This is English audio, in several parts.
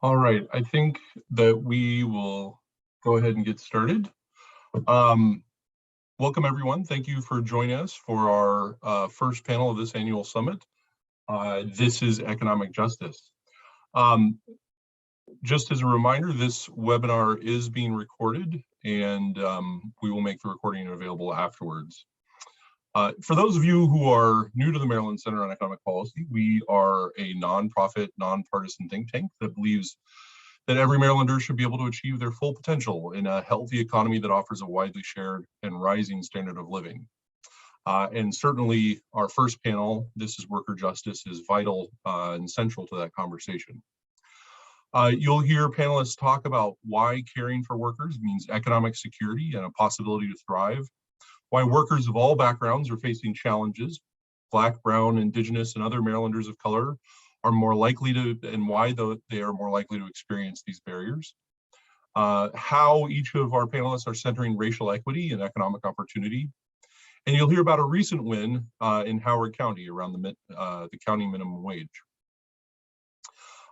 All right, I think that we will go ahead and get started. Welcome everyone. Thank you for joining us for our first panel of this annual summit. This is economic justice. Just as a reminder, this webinar is being recorded and we will make the recording available afterwards. For those of you who are new to the Maryland Center on Economic Policy, we are a nonprofit, nonpartisan think tank that believes that every Marylander should be able to achieve their full potential in a healthy economy that offers a widely shared and rising standard of living. And certainly our first panel, This is Worker Justice, is vital and central to that conversation. You'll hear panelists talk about why caring for workers means economic security and a possibility to thrive, why workers of all backgrounds are facing challenges, Black, Brown, Indigenous, and other Marylanders of color are more likely to, and why they are more likely to experience these barriers, how each of our panelists are centering racial equity and economic opportunity, and you'll hear about a recent win in Howard County around the county minimum wage.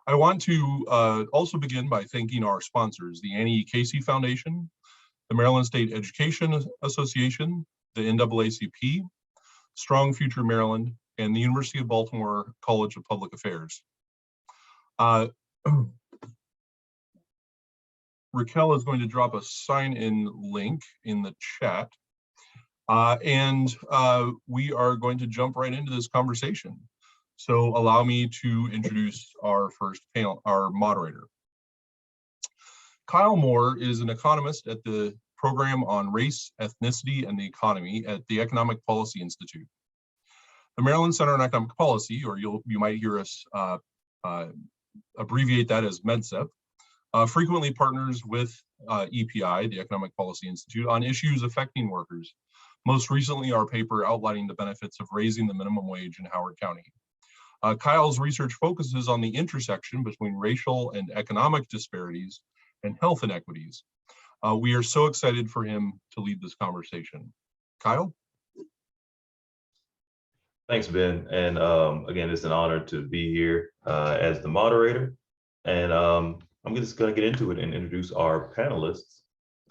I want to also begin by thanking our sponsors, the Annie E. Casey Foundation, the Maryland State Education Association, the NAACP, Strong Future Maryland, and the University of Baltimore College of Public Affairs. Raquel is going to drop a sign-in link in the chat, and we are going to jump right into this conversation. So allow me to introduce our first panel, our moderator. Kyle Moore is an economist at the Program on Race, Ethnicity, and the Economy at the Economic Policy Institute. The Maryland Center on Economic Policy, or you might hear us abbreviate that as MEDCEP, frequently partners with EPI, the Economic Policy Institute, on issues affecting workers. Most recently, our paper outlining the benefits of raising the minimum wage in Howard County. Kyle's research focuses on the intersection between racial and economic disparities and health inequities. We are so excited for him to lead this conversation. Kyle? Thanks, Ben. And again, it's an honor to be here as the moderator. And I'm just going to get into it and introduce our panelists.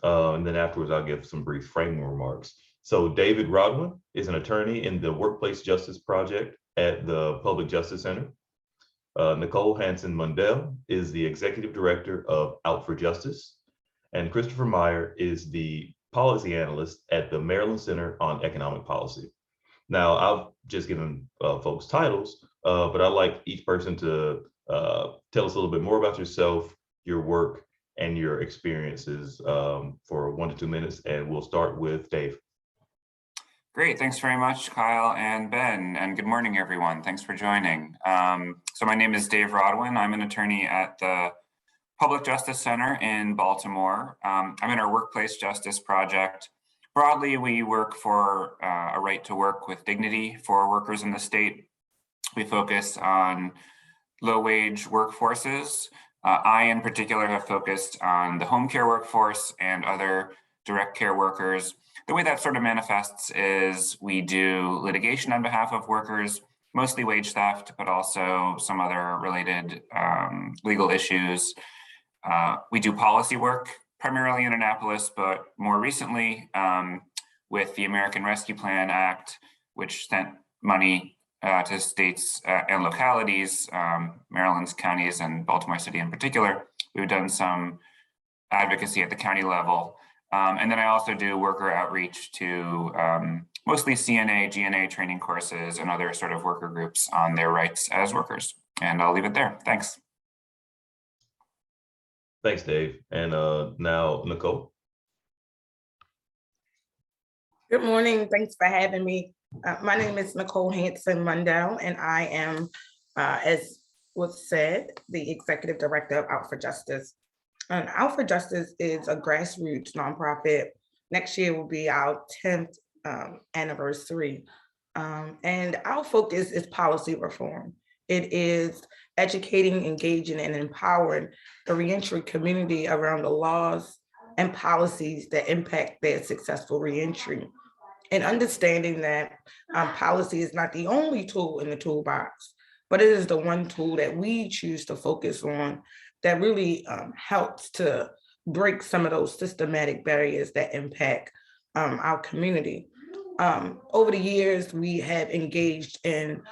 And then afterwards, I'll give some brief framing remarks. So David Rodwin is an attorney in the Workplace Justice Project at the Public Justice Center. Nicole Hanson Mundell is the executive director of Out for Justice. And Christopher Meyer is the policy analyst at the Maryland Center on Economic Policy. Now, I've just given folks titles, but I'd like each person to tell us a little bit more about yourself, your work, and your experiences for 1 to 2 minutes. And we'll start with Dave. Great, thanks very much, Kyle and Ben, and good morning, everyone. Thanks for joining. So my name is Dave Rodwin. I'm an attorney at the Public Justice Center in Baltimore. I'm in our Workplace Justice Project. Broadly, we work for a right to work with dignity for workers in the state. We focus on low-wage workforces. I, in particular, have focused on the home care workforce and other direct care workers. The way that sort of manifests is we do litigation on behalf of workers, mostly wage theft, but also some other related legal issues. We do policy work, primarily in Annapolis, but more recently with the American Rescue Plan Act, which sent money to states and localities, Maryland's counties and Baltimore City in particular. We've done some advocacy at the county level. And then I also do worker outreach to mostly CNA, GNA training courses and other sort of worker groups on their rights as workers. And I'll leave it there. Thanks. Thanks, Dave. And now, Nicole. Good morning. Thanks for having me. My name is Nicole Hanson Mundell, and I am, as was said, the executive director of Out for Justice. And Out for Justice is a grassroots nonprofit. Next year will be our 10th anniversary. And our focus is policy reform. It is educating, engaging, and empowering the reentry community around the laws and policies that impact their successful reentry. And understanding that policy is not the only tool in the toolbox, but it is the one tool that we choose to focus on that really helps to break some of those systematic barriers that impact our community. Over the years, we have engaged in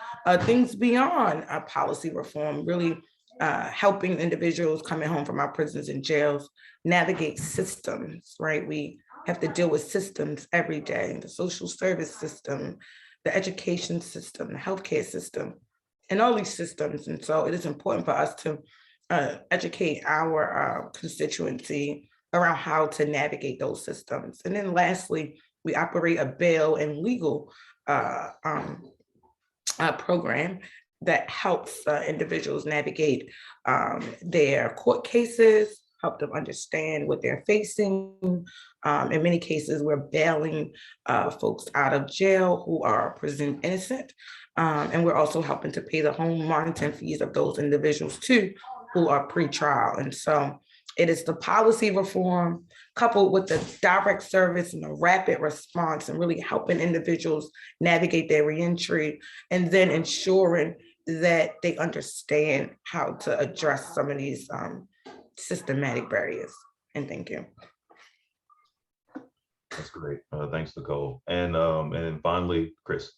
things beyond policy reform, really helping individuals coming home from our prisons and jails navigate systems, right? We have to deal with systems every day, the social service system, the education system, the healthcare system, and all these systems. And so it is important for us to educate our constituency around how to navigate those systems. And then lastly, we operate a bail and legal program that helps individuals navigate their court cases, help them understand what they're facing. In many cases, we're bailing folks out of jail who are presumed innocent. And we're also helping to pay the home monitoring fees of those individuals too, who are pre-trial. And so it is the policy reform coupled with the direct service and the rapid response and really helping individuals navigate their reentry, and then ensuring that they understand how to address some of these systematic barriers. And thank you. That's great. Thanks, Nicole. And then finally, Chris.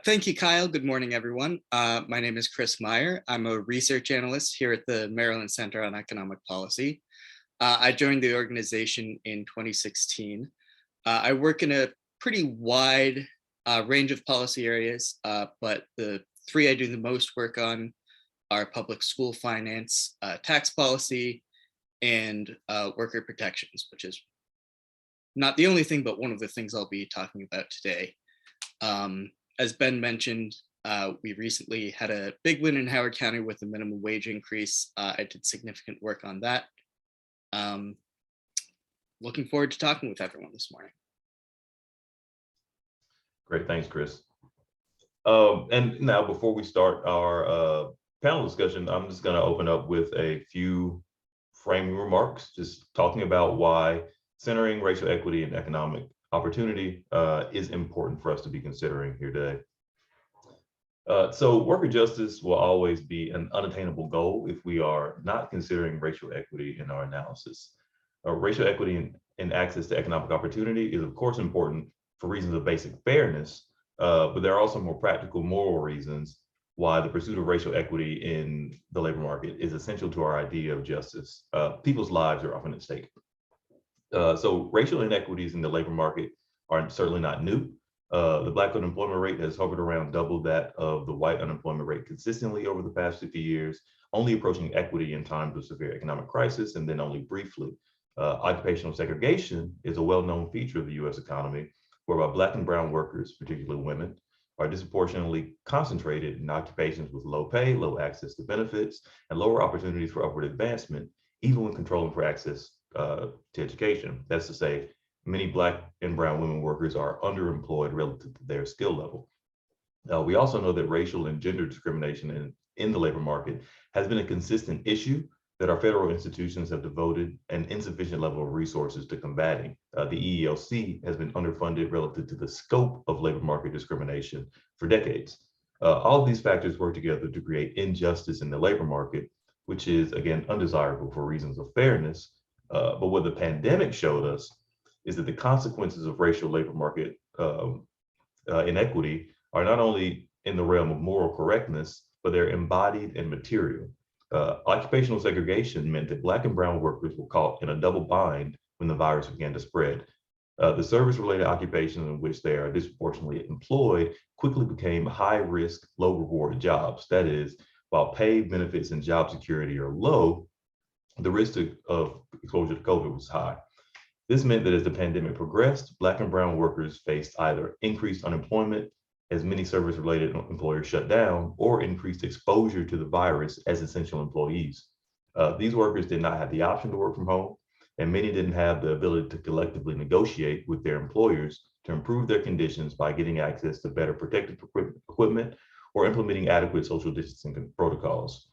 Thank you, Kyle. Good morning, everyone. My name is Chris Meyer. I'm a research analyst here at the Maryland Center on Economic Policy. I joined the organization in 2016. I work in a pretty wide range of policy areas, but the three I do the most work on are public school finance, tax policy, and worker protections, which is not the only thing, but one of the things I'll be talking about today. As Ben mentioned, we recently had a big win in Howard County with the minimum wage increase. I did significant work on that. Looking forward to talking with everyone this morning. Great, thanks, Chris. And now before we start our panel discussion, I'm just going to open up with a few framing remarks, just talking about why centering racial equity and economic opportunity is important for us to be considering here today. So worker justice will always be an unattainable goal if we are not considering racial equity in our analysis. Racial equity and access to economic opportunity is of course important for reasons of basic fairness, but there are also more practical moral reasons why the pursuit of racial equity in the labor market is essential to our idea of justice. People's lives are often at stake. So racial inequities in the labor market are certainly not new. The Black unemployment rate has hovered around double that of the white unemployment rate consistently over the past 50 years, only approaching equity in times of severe economic crisis, and then only briefly. Occupational segregation is a well-known feature of the US economy, whereby Black and brown workers, particularly women, are disproportionately concentrated in occupations with low pay, low access to benefits, and lower opportunities for upward advancement, even when controlling for access to education. That's to say, many Black and brown women workers are underemployed relative to their skill level. We also know that racial and gender discrimination in the labor market has been a consistent issue that our federal institutions have devoted an insufficient level of resources to combating. The EEOC has been underfunded relative to the scope of labor market discrimination for decades. All of these factors work together to create injustice in the labor market, which is, again, undesirable for reasons of fairness. But what the pandemic showed us is that the consequences of racial labor market inequity are not only in the realm of moral correctness, but they're embodied and material. Occupational segregation meant that Black and brown workers were caught in a double bind when the virus began to spread. The service-related occupations in which they are disproportionately employed quickly became high-risk, low-reward jobs. That is, while pay, benefits, and job security are low, the risk of exposure to COVID was high. This meant that as the pandemic progressed, Black and brown workers faced either increased unemployment as many service-related employers shut down, or increased exposure to the virus as essential employees. These workers did not have the option to work from home, and many didn't have the ability to collectively negotiate with their employers to improve their conditions by getting access to better protective equipment or implementing adequate social distancing protocols.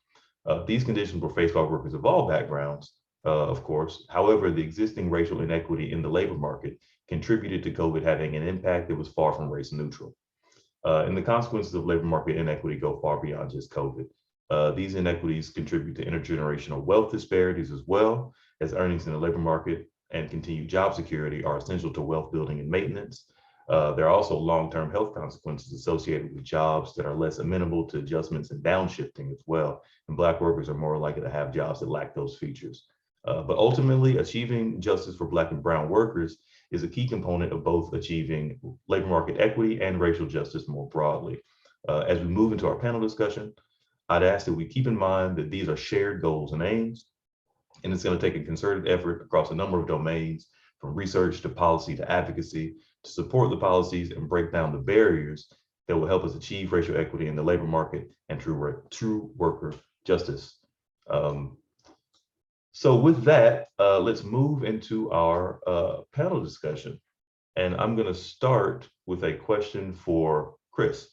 These conditions were faced by workers of all backgrounds, of course. However, the existing racial inequity in the labor market contributed to COVID having an impact that was far from race neutral. And the consequences of labor market inequity go far beyond just COVID. These inequities contribute to intergenerational wealth disparities as well, as earnings in the labor market and continued job security are essential to wealth building and maintenance. There are also long-term health consequences associated with jobs that are less amenable to adjustments and downshifting as well. And Black workers are more likely to have jobs that lack those features. But ultimately, achieving justice for Black and brown workers is a key component of both achieving labor market equity and racial justice more broadly. As we move into our panel discussion, I'd ask that we keep in mind that these are shared goals and aims, and it's going to take a concerted effort across a number of domains, from research to policy to advocacy, to support the policies and break down the barriers that will help us achieve racial equity in the labor market and true worker justice. So with that, let's move into our panel discussion. And I'm going to start with a question for Chris.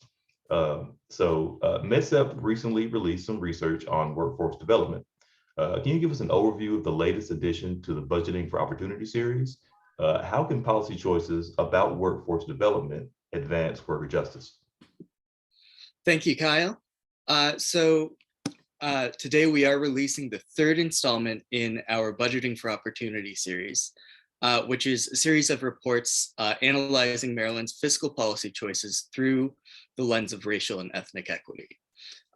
MEDCEP recently released some research on workforce development. Can you give us an overview of the latest addition to the Budgeting for Opportunity series? How can policy choices about workforce development advance worker justice? Thank you, Kyle. Today we are releasing the third installment in our Budgeting for Opportunity series, which is a series of reports analyzing Maryland's fiscal policy choices through the lens of racial and ethnic equity.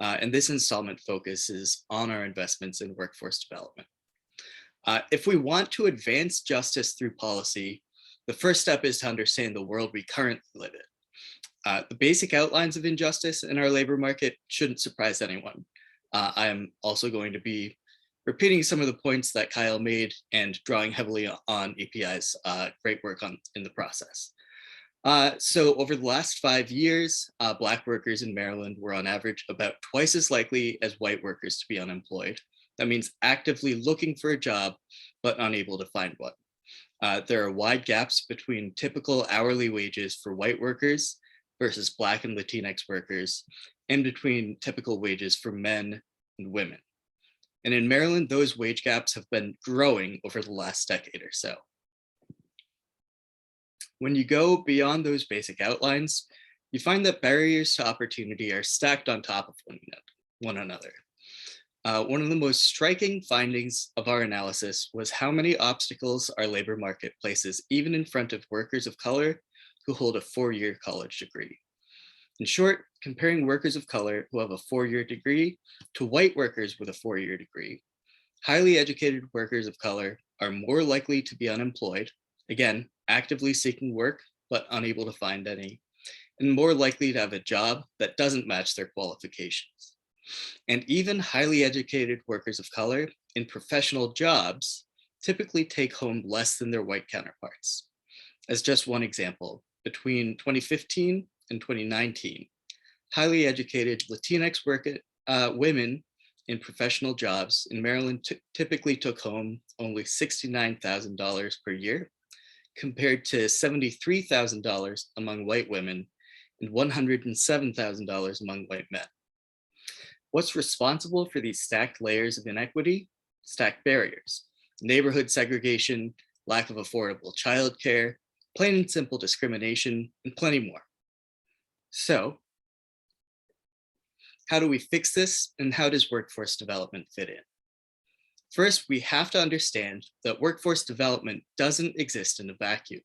And this installment focuses on our investments in workforce development. If we want to advance justice through policy, the first step is to understand the world we currently live in. The basic outlines of injustice in our labor market shouldn't surprise anyone. I am also going to be repeating some of the points that Kyle made and drawing heavily on API's great work in the process. So over the last 5 years, Black workers in Maryland were on average about twice as likely as white workers to be unemployed. That means actively looking for a job, but unable to find one. There are wide gaps between typical hourly wages for white workers versus Black and Latinx workers, and between typical wages for men and women. And in Maryland, those wage gaps have been growing over the last decade or so. When you go beyond those basic outlines, you find that barriers to opportunity are stacked on top of one another. One of the most striking findings of our analysis was how many obstacles our labor market places even in front of workers of color who hold a 4-year college degree. In short, comparing workers of color who have a 4-year degree to white workers with a 4-year degree, highly educated workers of color are more likely to be unemployed, again, actively seeking work, but unable to find any, and more likely to have a job that doesn't match their qualifications. And even highly educated workers of color in professional jobs typically take home less than their white counterparts. As just one example, between 2015 and 2019, highly educated Latinx women in professional jobs in Maryland typically took home only $69,000 per year, compared to $73,000 among white women and $107,000 among white men. What's responsible for these stacked layers of inequity? Stacked barriers: neighborhood segregation, lack of affordable childcare, plain and simple discrimination, and plenty more. So, how do we fix this, and how does workforce development fit in? First, we have to understand that workforce development doesn't exist in a vacuum.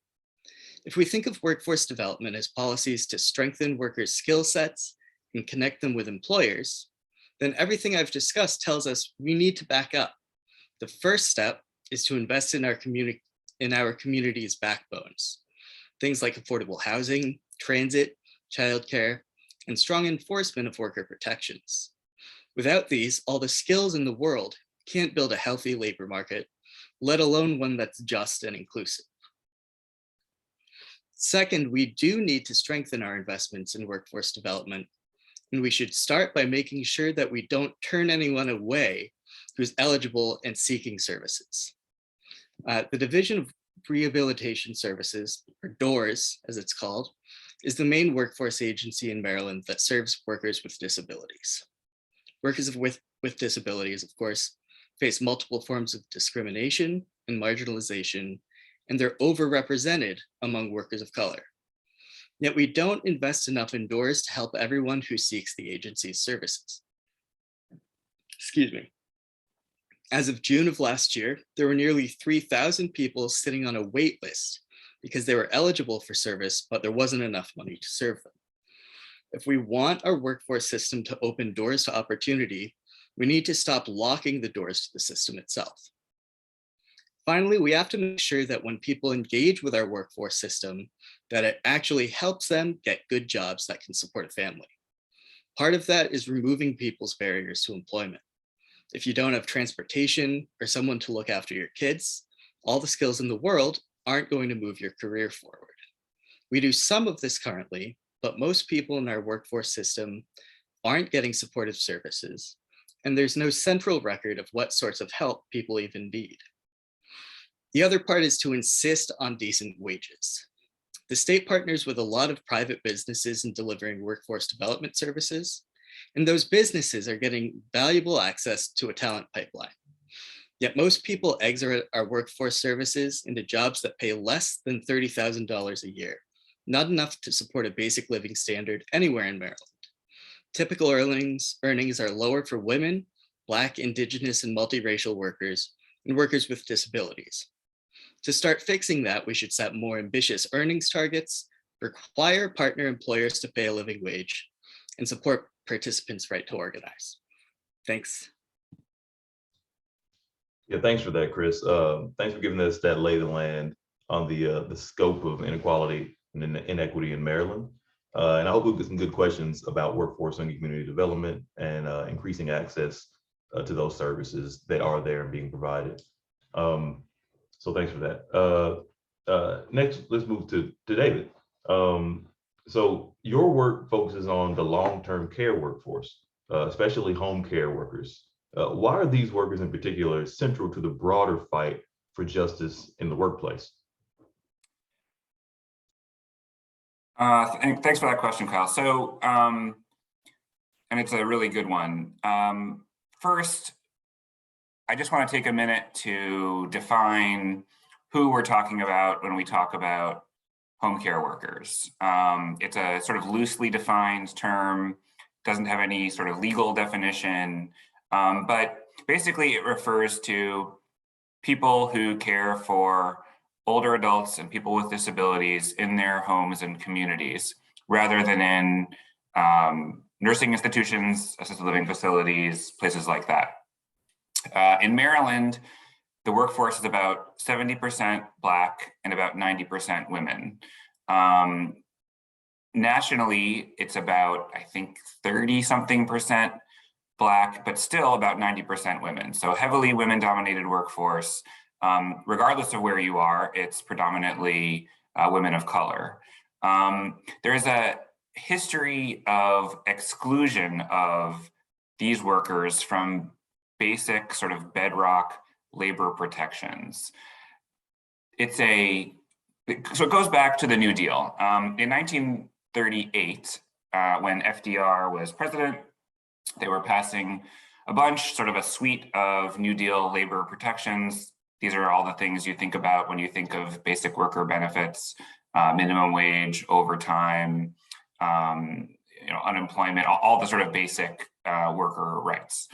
If we think of workforce development as policies to strengthen workers' skill sets and connect them with employers, then everything I've discussed tells us we need to back up. The first step is to invest in our community's backbones. Things like affordable housing, transit, childcare, and strong enforcement of worker protections. Without these, all the skills in the world can't build a healthy labor market, let alone one that's just and inclusive. Second, we do need to strengthen our investments in workforce development, and we should start by making sure that we don't turn anyone away who's eligible and seeking services. The Division of Rehabilitation Services, or DOORS as it's called, is the main workforce agency in Maryland that serves workers with disabilities. Workers with disabilities, of course, face multiple forms of discrimination and marginalization, and they're overrepresented among workers of color. Yet we don't invest enough in doors to help everyone who seeks the agency's services. Excuse me. As of June of last year, there were nearly 3,000 people sitting on a wait list because they were eligible for service, but there wasn't enough money to serve them. If we want our workforce system to open doors to opportunity, we need to stop locking the doors to the system itself. Finally, we have to make sure that when people engage with our workforce system, that it actually helps them get good jobs that can support a family. Part of that is removing people's barriers to employment. If you don't have transportation or someone to look after your kids, all the skills in the world aren't going to move your career forward. We do some of this currently, but most people in our workforce system aren't getting supportive services, and there's no central record of what sorts of help people even need. The other part is to insist on decent wages. The state partners with a lot of private businesses in delivering workforce development services, and those businesses are getting valuable access to a talent pipeline. Yet most people exit our workforce services into jobs that pay less than $30,000 a year, not enough to support a basic living standard anywhere in Maryland. Typical earnings are lower for women, Black, Indigenous, and multiracial workers, and workers with disabilities. To start fixing that, we should set more ambitious earnings targets, require partner employers to pay a living wage, and support participants' right to organize. Thanks. Yeah, thanks for that, Chris. Thanks for giving us that lay of the land on the scope of inequality and inequity in Maryland. And I hope we'll get some good questions about workforce and community development and increasing access to those services that are there and being provided. So thanks for that. Next, let's move to David. So your work focuses on the long-term care workforce, especially home care workers. Why are these workers in particular central to the broader fight for justice in the workplace? Thanks for that question, Kyle. So, and it's a really good one. First, I just want to take a minute to define who we're talking about when we talk about home care workers. It's a sort of loosely defined term, doesn't have any sort of legal definition, but basically it refers to people who care for older adults and people with disabilities in their homes and communities, rather than in nursing institutions, assisted living facilities, places like that. In Maryland, the workforce is about 70% Black and about 90% women. Nationally, it's about, I think, 30-something% Black, but still about 90% women. So heavily women-dominated workforce. Regardless of where you are, it's predominantly women of color. There's a history of exclusion of these workers from basic sort of bedrock labor protections. So it goes back to the New Deal. In 1938, when FDR was president, they were passing a suite of New Deal labor protections. These are all the things you think about when you think of basic worker benefits, minimum wage, overtime, unemployment, all the sort of basic worker rights.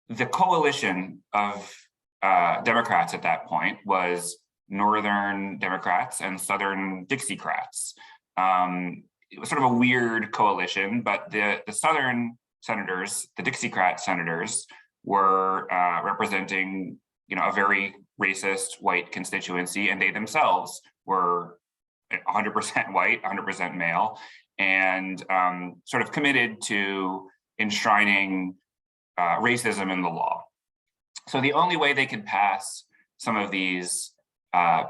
The coalition of Democrats at that point was Northern Democrats and Southern Dixiecrats. It was sort of a weird coalition, but the Southern senators, the Dixiecrat senators, were representing, a very racist white constituency, and they themselves were 100% white, 100% male, and sort of committed to enshrining racism in the law. So the only way they could pass some of these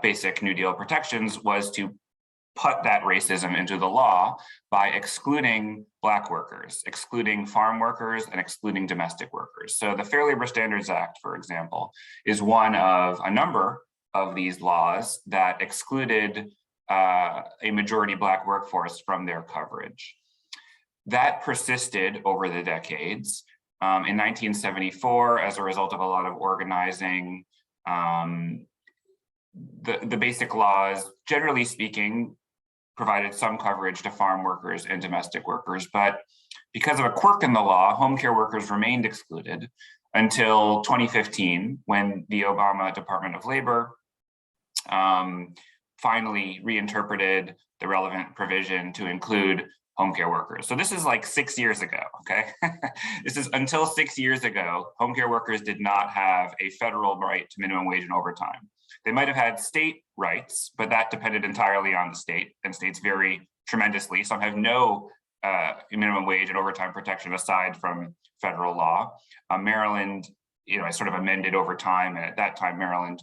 basic New Deal protections was to put that racism into the law by excluding Black workers, excluding farm workers, and excluding domestic workers. So the Fair Labor Standards Act, for example, is one of a number of these laws that excluded a majority Black workforce from their coverage. That persisted over the decades. In 1974, as a result of a lot of organizing, the basic laws, generally speaking, provided some coverage to farm workers and domestic workers, but because of a quirk in the law, home care workers remained excluded until 2015, when the Obama Department of Labor finally reinterpreted the relevant provision to include home care workers. So this is like 6 years ago, okay? This is until 6 years ago, home care workers did not have a federal right to minimum wage and overtime. They might have had state rights, but that depended entirely on the state, and states vary tremendously. Some have no minimum wage and overtime protection aside from federal law. Maryland, is sort of amended over time, and at that time, Maryland,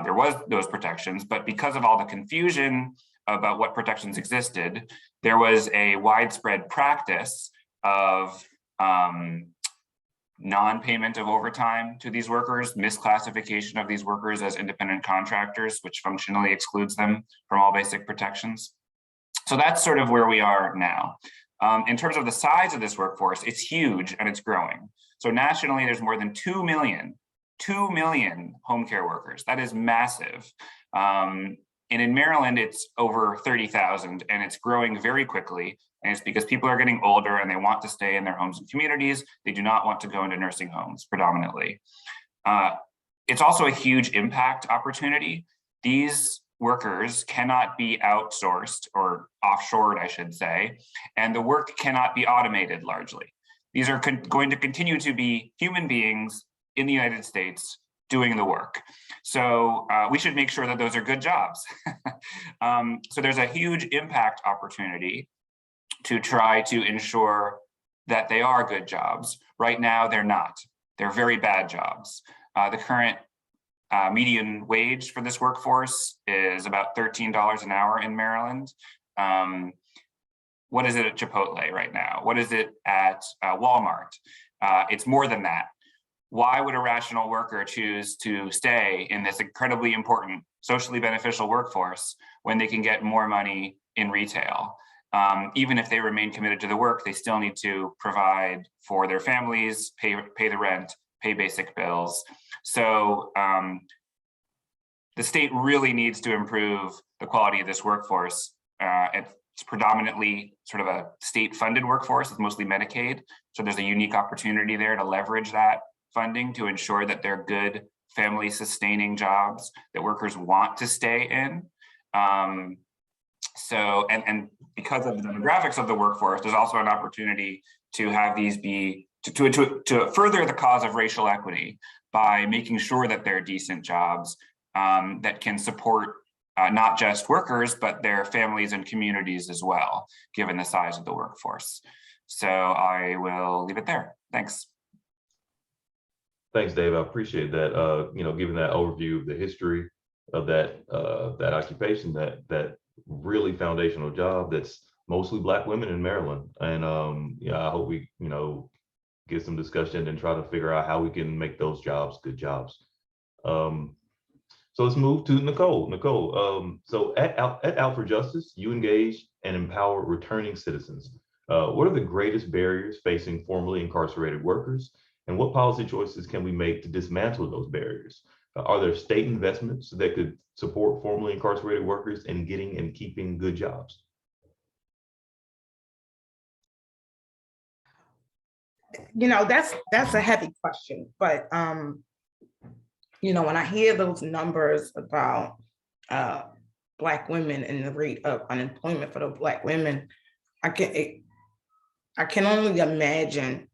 there was those protections, but because of all the confusion about what protections existed, there was a widespread practice of non-payment of overtime to these workers, misclassification of these workers as independent contractors, which functionally excludes them from all basic protections. So that's sort of where we are now. In terms of the size of this workforce, it's huge and it's growing. So nationally, there's more than 2 million home care workers. That is massive. And in Maryland, it's over 30,000, and it's growing very quickly. And it's because people are getting older and they want to stay in their homes and communities. They do not want to go into nursing homes predominantly. It's also a huge impact opportunity. These workers cannot be outsourced or offshored, I should say, and the work cannot be automated largely. These are going to continue to be human beings in the United States doing the work. So we should make sure that those are good jobs. So there's a huge impact opportunity to try to ensure that they are good jobs. Right now, they're not. They're very bad jobs. The current median wage for this workforce is about $13 an hour in Maryland. What is it at Chipotle right now? What is it at Walmart? It's more than that. Why would a rational worker choose to stay in this incredibly important, socially beneficial workforce when they can get more money in retail? Even if they remain committed to the work, they still need to provide for their families, pay the rent, pay basic bills. So the state really needs to improve the quality of this workforce. It's predominantly sort of a state-funded workforce. It's mostly Medicaid. So there's a unique opportunity there to leverage that funding to ensure that they're good family-sustaining jobs that workers want to stay in. So, and because of the demographics of the workforce, there's also an opportunity to have these be, to further the cause of racial equity by making sure that they're decent jobs that can support not just workers, but their families and communities as well, given the size of the workforce. So I will leave it there. Thanks. Thanks, Dave. I appreciate that. Given that overview of the history of that occupation, that really foundational job that's mostly Black women in Maryland. And I hope we get some discussion and try to figure out how we can make those jobs good jobs. So let's move to Nicole. Nicole, so at Out for Justice, you engage and empower returning citizens. What are the greatest barriers facing formerly incarcerated workers? And what policy choices can we make to dismantle those barriers? Are there state investments that could support formerly incarcerated workers in getting and keeping good jobs? That's a heavy question, but when I hear those numbers about Black women and the rate of unemployment for the Black women, I can only imagine.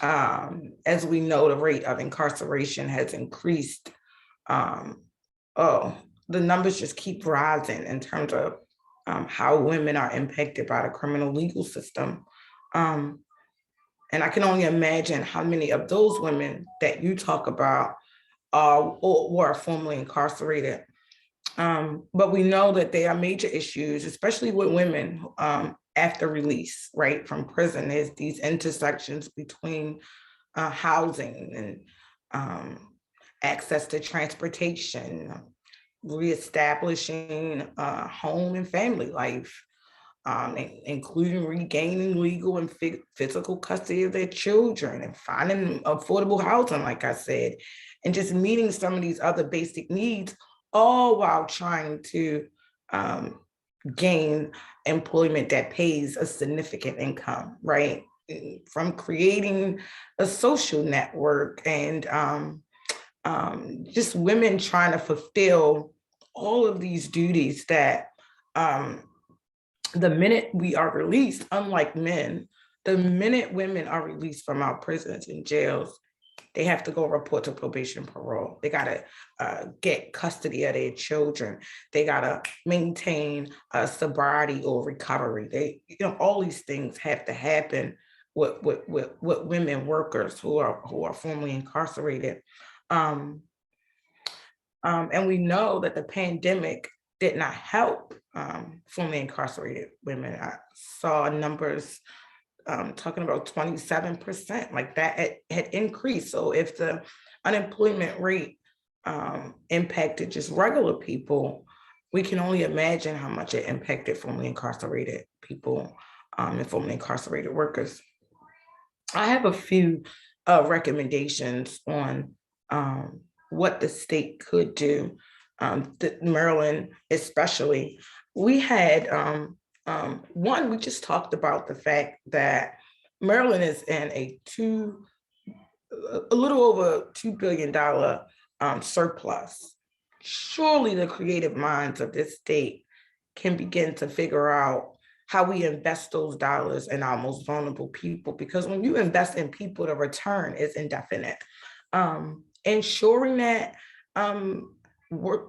As we know, the rate of incarceration has increased. The numbers just keep rising in terms of how women are impacted by the criminal legal system. And I can only imagine how many of those women that you talk about were formerly incarcerated. But we know that there are major issues, especially with women after release, right, from prison. There's these intersections between housing and access to transportation, reestablishing home and family life, including regaining legal and physical custody of their children and finding affordable housing, like I said, and just meeting some of these other basic needs, all while trying to gain employment that pays a significant income, right? From creating a social network and just women trying to fulfill all of these duties that the minute we are released, unlike men, the minute women are released from our prisons and jails, they have to go report to probation and parole. They gotta get custody of their children. They gotta maintain sobriety or recovery. They, all these things have to happen with women workers who are formerly incarcerated. And we know that the pandemic did not help formerly incarcerated women. I saw numbers talking about 27%, like that had increased. So if the unemployment rate impacted just regular people, we can only imagine how much it impacted formerly incarcerated people and formerly incarcerated workers. I have a few recommendations on what the state could do. Maryland especially, we had one, we just talked about the fact that Maryland is in a little over $2 billion surplus. Surely the creative minds of this state can begin to figure out how we invest those dollars in our most vulnerable people, because when you invest in people, the return is indefinite. Ensuring that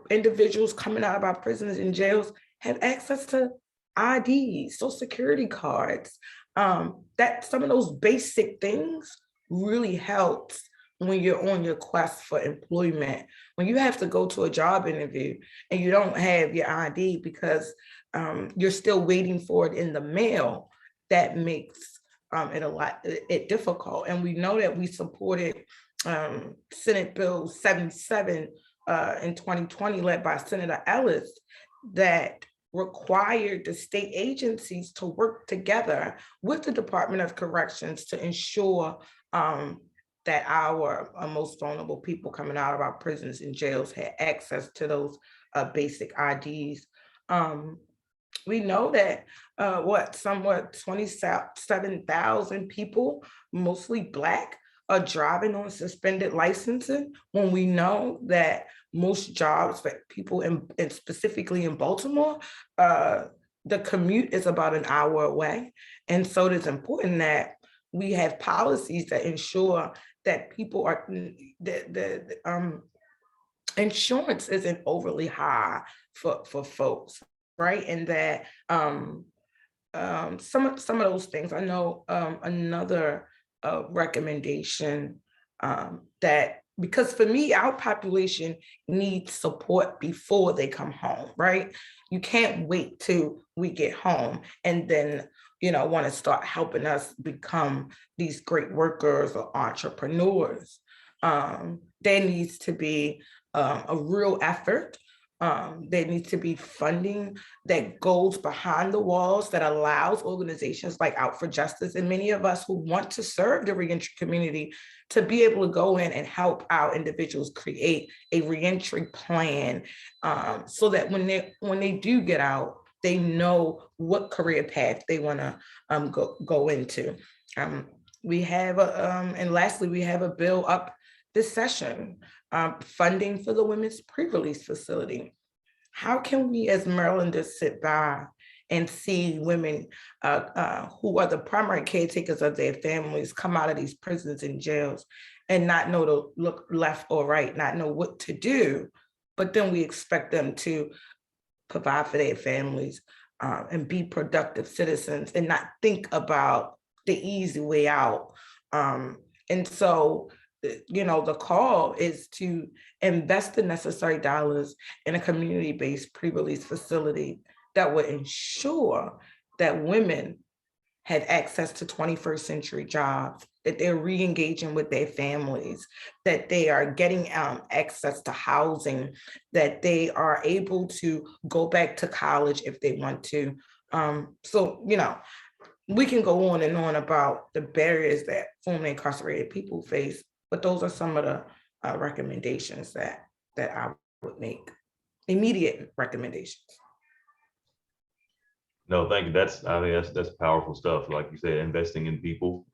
individuals coming out of our prisons and jails have access to IDs, social security cards, that some of those basic things really helps when you're on your quest for employment. When you have to go to a job interview and you don't have your ID because you're still waiting for it in the mail, that makes it difficult. And we know that we supported Senate Bill 77 in 2020, led by Senator Ellis, that required the state agencies to work together with the Department of Corrections to ensure that our most vulnerable people coming out of our prisons and jails had access to those basic IDs. We know that somewhat 27,000 people, mostly Black, are driving on suspended licensing, when we know that most jobs for people and specifically in Baltimore, the commute is about an hour away. And so it is important that we have policies that ensure that people are, the insurance isn't overly high for folks, right? And that some of those things, I know another recommendation that, because for me, our population needs support before they come home, right? You can't wait till we get home and then, want to start helping us become these great workers or entrepreneurs. There needs to be a real effort. There needs to be funding that goes behind the walls, that allows organizations like Out for Justice and many of us who want to serve the reentry community to be able to go in and help our individuals create a reentry plan, so that when they do get out, they know what career path they want to go into. We have and lastly, we have a bill up this session, funding for the Women's Pre-Release Facility. How can we as Marylanders sit by and see women who are the primary caretakers of their families come out of these prisons and jails and not know to look left or right, not know what to do, but then we expect them to provide for their families and be productive citizens and not think about the easy way out. And so, the call is to invest the necessary dollars in a community-based pre-release facility that would ensure that women had access to 21st century jobs, that they're re-engaging with their families, that they are getting access to housing, that they are able to go back to college if they want to. So, we can go on and on about the barriers that formerly incarcerated people face, but those are some of the recommendations that I would make. immediate recommendations. No, thank you. I think that's powerful stuff. Like you said, investing in people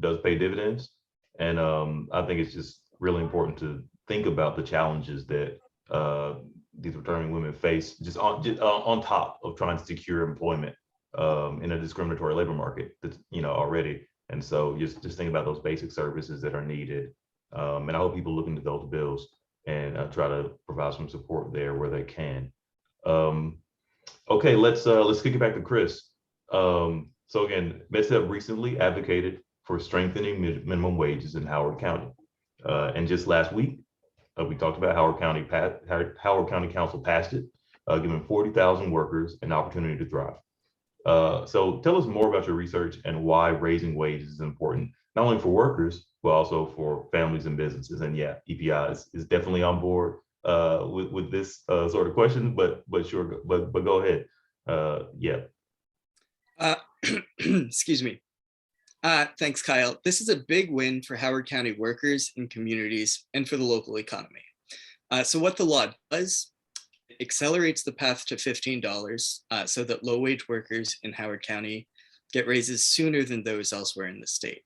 does pay dividends. And I think it's just really important to think about the challenges that these returning women face just on top of trying to secure employment in a discriminatory labor market that's, already. And so just think about those basic services that are needed. And I hope people look into those bills and try to provide some support there where they can. Okay, let's kick it back to Chris. So again, MedSep recently advocated for strengthening minimum wages in Howard County. And just last week, we talked about Howard County Council passed it, giving 40,000 workers an opportunity to thrive. So tell us more about your research and why raising wages is important, not only for workers, but also for families and businesses. And yeah, EPI is definitely on board with this sort of question, but sure, but go ahead. Yeah. Excuse me. Thanks, Kyle. This is a big win for Howard County workers and communities and for the local economy. So what the law does, it accelerates the path to $15 so that low-wage workers in Howard County get raises sooner than those elsewhere in the state.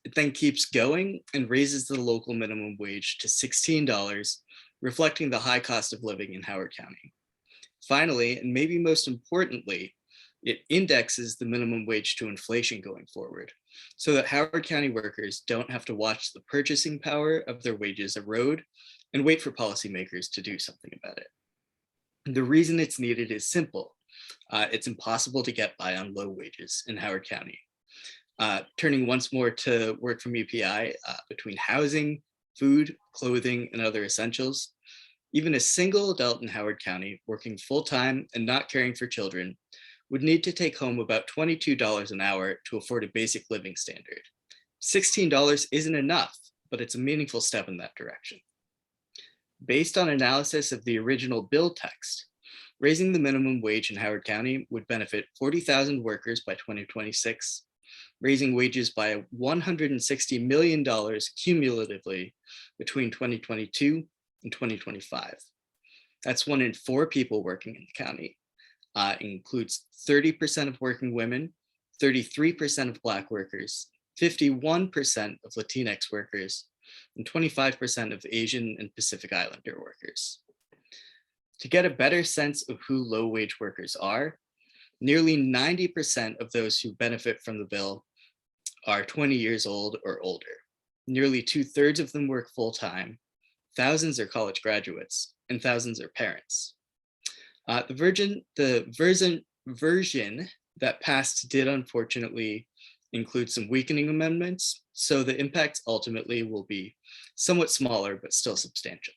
It then keeps going and raises the local minimum wage to $16, reflecting the high cost of living in Howard County. Finally, and maybe most importantly, it indexes the minimum wage to inflation going forward, so that Howard County workers don't have to watch the purchasing power of their wages erode and wait for policymakers to do something about it. The reason it's needed is simple. It's impossible to get by on low wages in Howard County. Turning once more to work from UPI, between housing, food, clothing, and other essentials, even a single adult in Howard County working full-time and not caring for children would need to take home about $22 an hour to afford a basic living standard. $16 isn't enough, but it's a meaningful step in that direction. Based on analysis of the original bill text, raising the minimum wage in Howard County would benefit 40,000 workers by 2026, raising wages by $160 million cumulatively between 2022 and 2025. That's 1 in 4 people working in the county. Includes 30% of working women, 33% of Black workers, 51% of Latinx workers, and 25% of Asian and Pacific Islander workers. To get a better sense of who low-wage workers are, nearly 90% of those who benefit from the bill are 20 years old or older. Nearly 2/3 of them work full-time, thousands are college graduates, and thousands are parents. The version that passed did unfortunately include some weakening amendments, so the impacts ultimately will be somewhat smaller, but still substantial.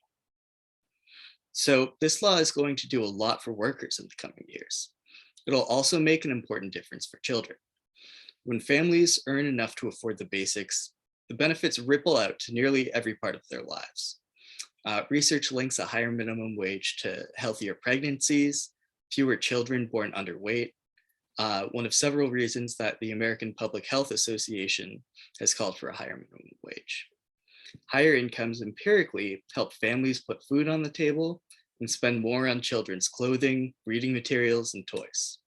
So this law is going to do a lot for workers in the coming years. It'll also make an important difference for children. When families earn enough to afford the basics, the benefits ripple out to nearly every part of their lives. Research links a higher minimum wage to healthier pregnancies, fewer children born underweight, one of several reasons that the American Public Health Association has called for a higher minimum wage. Higher incomes empirically help families put food on the table and spend more on children's clothing, reading materials, and toys.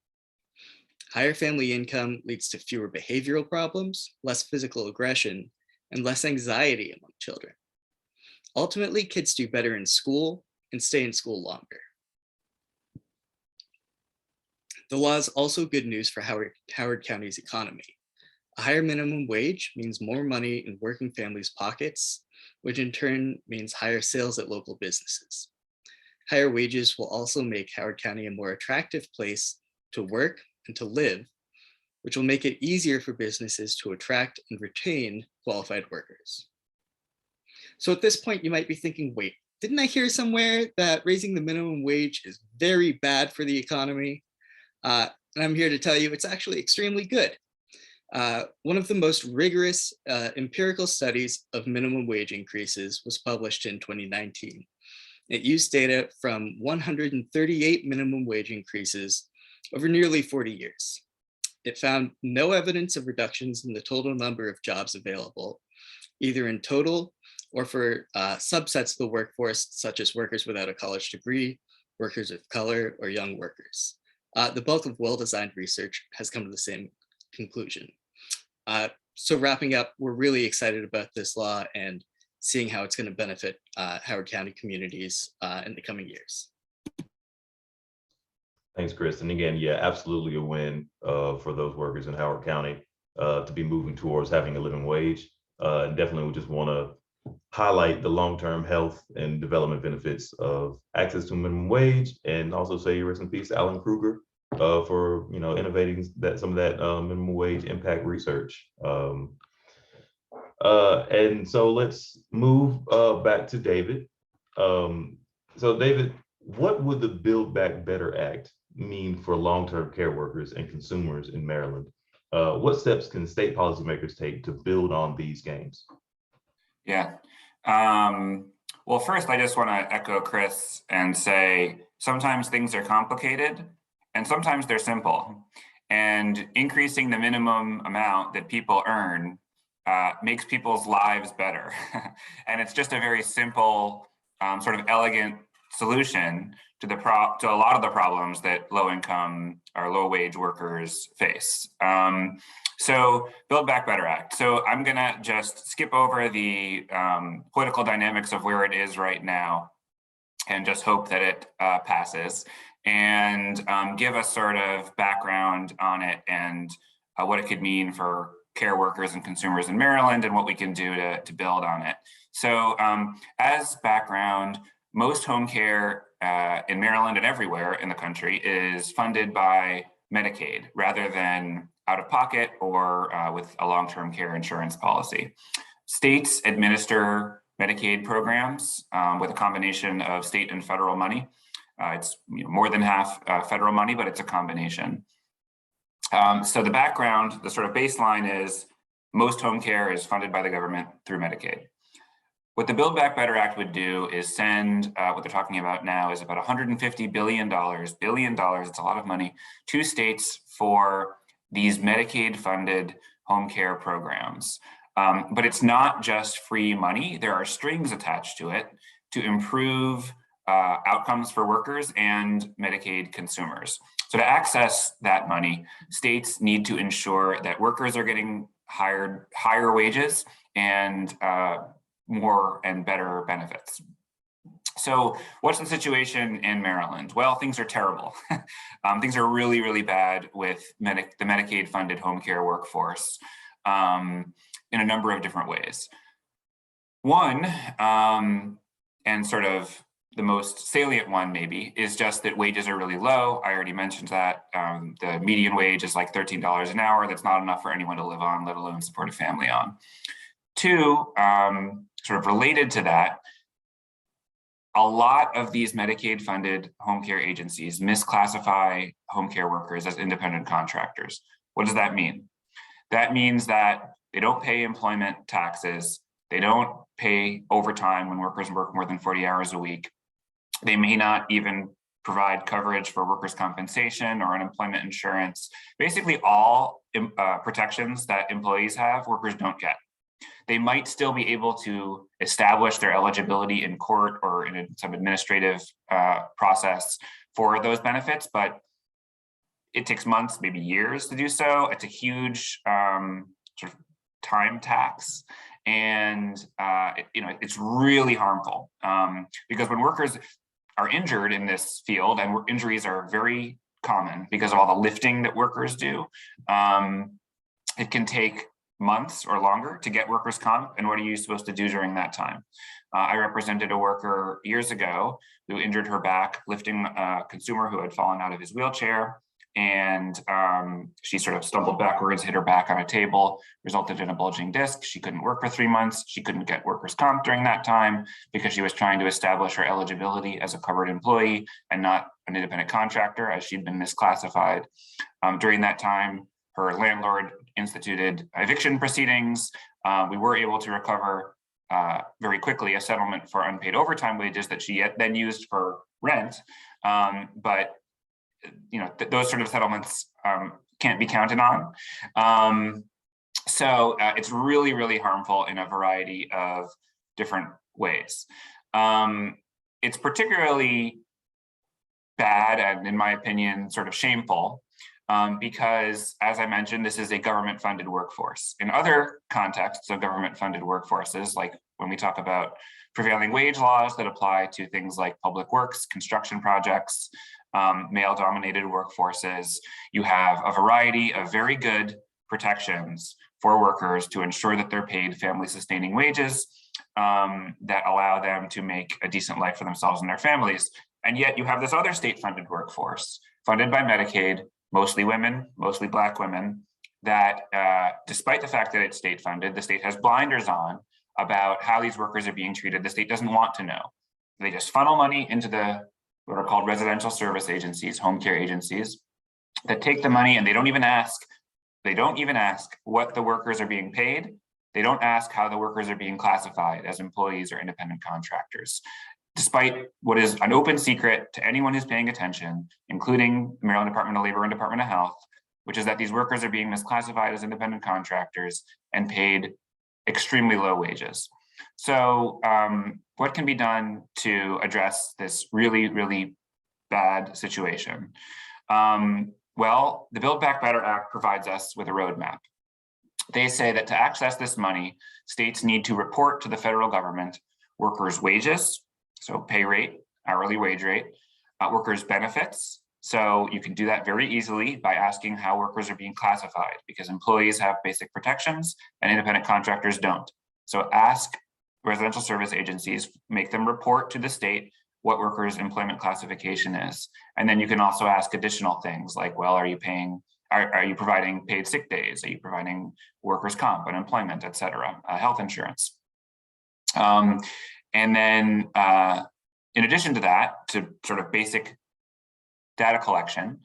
Higher family income leads to fewer behavioral problems, less physical aggression, and less anxiety among children. Ultimately, kids do better in school and stay in school longer. The law is also good news for Howard County's economy. A higher minimum wage means more money in working families' pockets, which in turn means higher sales at local businesses. Higher wages will also make Howard County a more attractive place to work and to live, which will make it easier for businesses to attract and retain qualified workers. So at this point, you might be thinking, wait, didn't I hear somewhere that raising the minimum wage is very bad for the economy? And I'm here to tell you it's actually extremely good. One of the most rigorous empirical studies of minimum wage increases was published in 2019. It used data from 138 minimum wage increases over nearly 40 years. It found no evidence of reductions in the total number of jobs available, either in total or for subsets of the workforce, such as workers without a college degree, workers of color, or young workers. The bulk of well-designed research has come to the same conclusion. So wrapping up, we're really excited about this law and seeing how it's going to benefit Howard County communities in the coming years. Thanks, Chris. And again, yeah, absolutely a win for those workers in Howard County to be moving towards having a living wage. And definitely we just want to highlight the long-term health and development benefits of access to minimum wage, and also say rest in peace, Alan Kruger, for innovating some of that minimum wage impact research. And so let's move back to David. So David, what would the Build Back Better Act mean for long-term care workers and consumers in Maryland? What steps can state policymakers take to build on these gains? Yeah. Well, first, I just want to echo Chris and say sometimes things are complicated and sometimes they're simple. And increasing the minimum amount that people earn makes people's lives better. And it's just a very simple, sort of elegant solution to a lot of the problems that low-income or low-wage workers face. So Build Back Better Act. So I'm gonna just skip over the political dynamics of where it is right now and just hope that it passes, and give a sort of background on it and what it could mean for care workers and consumers in Maryland and what we can do to build on it. So as background, most home care in Maryland and everywhere in the country is funded by Medicaid rather than out of pocket or with a long-term care insurance policy. States administer Medicaid programs with a combination of state and federal money. It's more than half federal money, but it's a combination. So the background, the sort of baseline is most home care is funded by the government through Medicaid. What the Build Back Better Act would do is send, what they're talking about now is about $150 billion, it's a lot of money, to states for these Medicaid funded home care programs. But it's not just free money. There are strings attached to it to improve outcomes for workers and Medicaid consumers. So to access that money, states need to ensure that workers are getting higher wages and more and better benefits. So what's the situation in Maryland? Well, things are terrible. Things are really, really bad with the Medicaid funded home care workforce in a number of different ways. One, and sort of the most salient one maybe, is just that wages are really low. I already mentioned that. The median wage is like $13 an hour. That's not enough for anyone to live on, let alone support a family on. Two, sort of related to that, a lot of these Medicaid funded home care agencies misclassify home care workers as independent contractors. What does that mean? That means that they don't pay employment taxes. They don't pay overtime when workers work more than 40 hours a week. They may not even provide coverage for workers' compensation or unemployment insurance. Basically all protections that employees have, workers don't get. They might still be able to establish their eligibility in court or in some administrative process for those benefits, but it takes months, maybe years to do so. It's a huge sort of time tax, and it's really harmful because when workers are injured in this field, and injuries are very common because of all the lifting that workers do, it can take months or longer to get workers' comp. And what are you supposed to do during that time? I represented a worker years ago who injured her back lifting a consumer who had fallen out of his wheelchair. And she sort of stumbled backwards, hit her back on a table, resulted in a bulging disc. She couldn't work for 3 months. She couldn't get workers' comp during that time because she was trying to establish her eligibility as a covered employee and not an independent contractor, as she'd been misclassified. During that time, her landlord instituted eviction proceedings. We were able to recover very quickly a settlement for unpaid overtime wages that she then used for rent. But those sort of settlements can't be counted on. So it's really, really harmful in a variety of different ways. It's particularly bad and, in my opinion, sort of shameful because, as I mentioned, this is a government-funded workforce. In other contexts of government-funded workforces, like when we talk about prevailing wage laws that apply to things like public works, construction projects, male-dominated workforces, you have a variety of very good protections for workers to ensure that they're paid family-sustaining wages that allow them to make a decent life for themselves and their families. And yet you have this other state-funded workforce, funded by Medicaid, mostly women, mostly Black women, that despite the fact that it's state-funded, the state has blinders on about how these workers are being treated. The state doesn't want to know. They just funnel money into what are called residential service agencies, home care agencies, that take the money and they don't even ask what the workers are being paid. They don't ask how the workers are being classified as employees or independent contractors, despite what is an open secret to anyone who's paying attention, including the Maryland Department of Labor and Department of Health, which is that these workers are being misclassified as independent contractors and paid extremely low wages. So what can be done to address this really, really bad situation? Well, the Build Back Better Act provides us with a roadmap. They say that to access this money, states need to report to the federal government workers' wages, so pay rate, hourly wage rate, workers' benefits. So you can do that very easily by asking how workers are being classified, because employees have basic protections and independent contractors don't. So ask residential service agencies, make them report to the state what workers' employment classification is. And then you can also ask additional things like, well, are you providing paid sick days? Are you providing workers' comp, unemployment, et cetera, health insurance? And then in addition to that, to sort of basic data collection,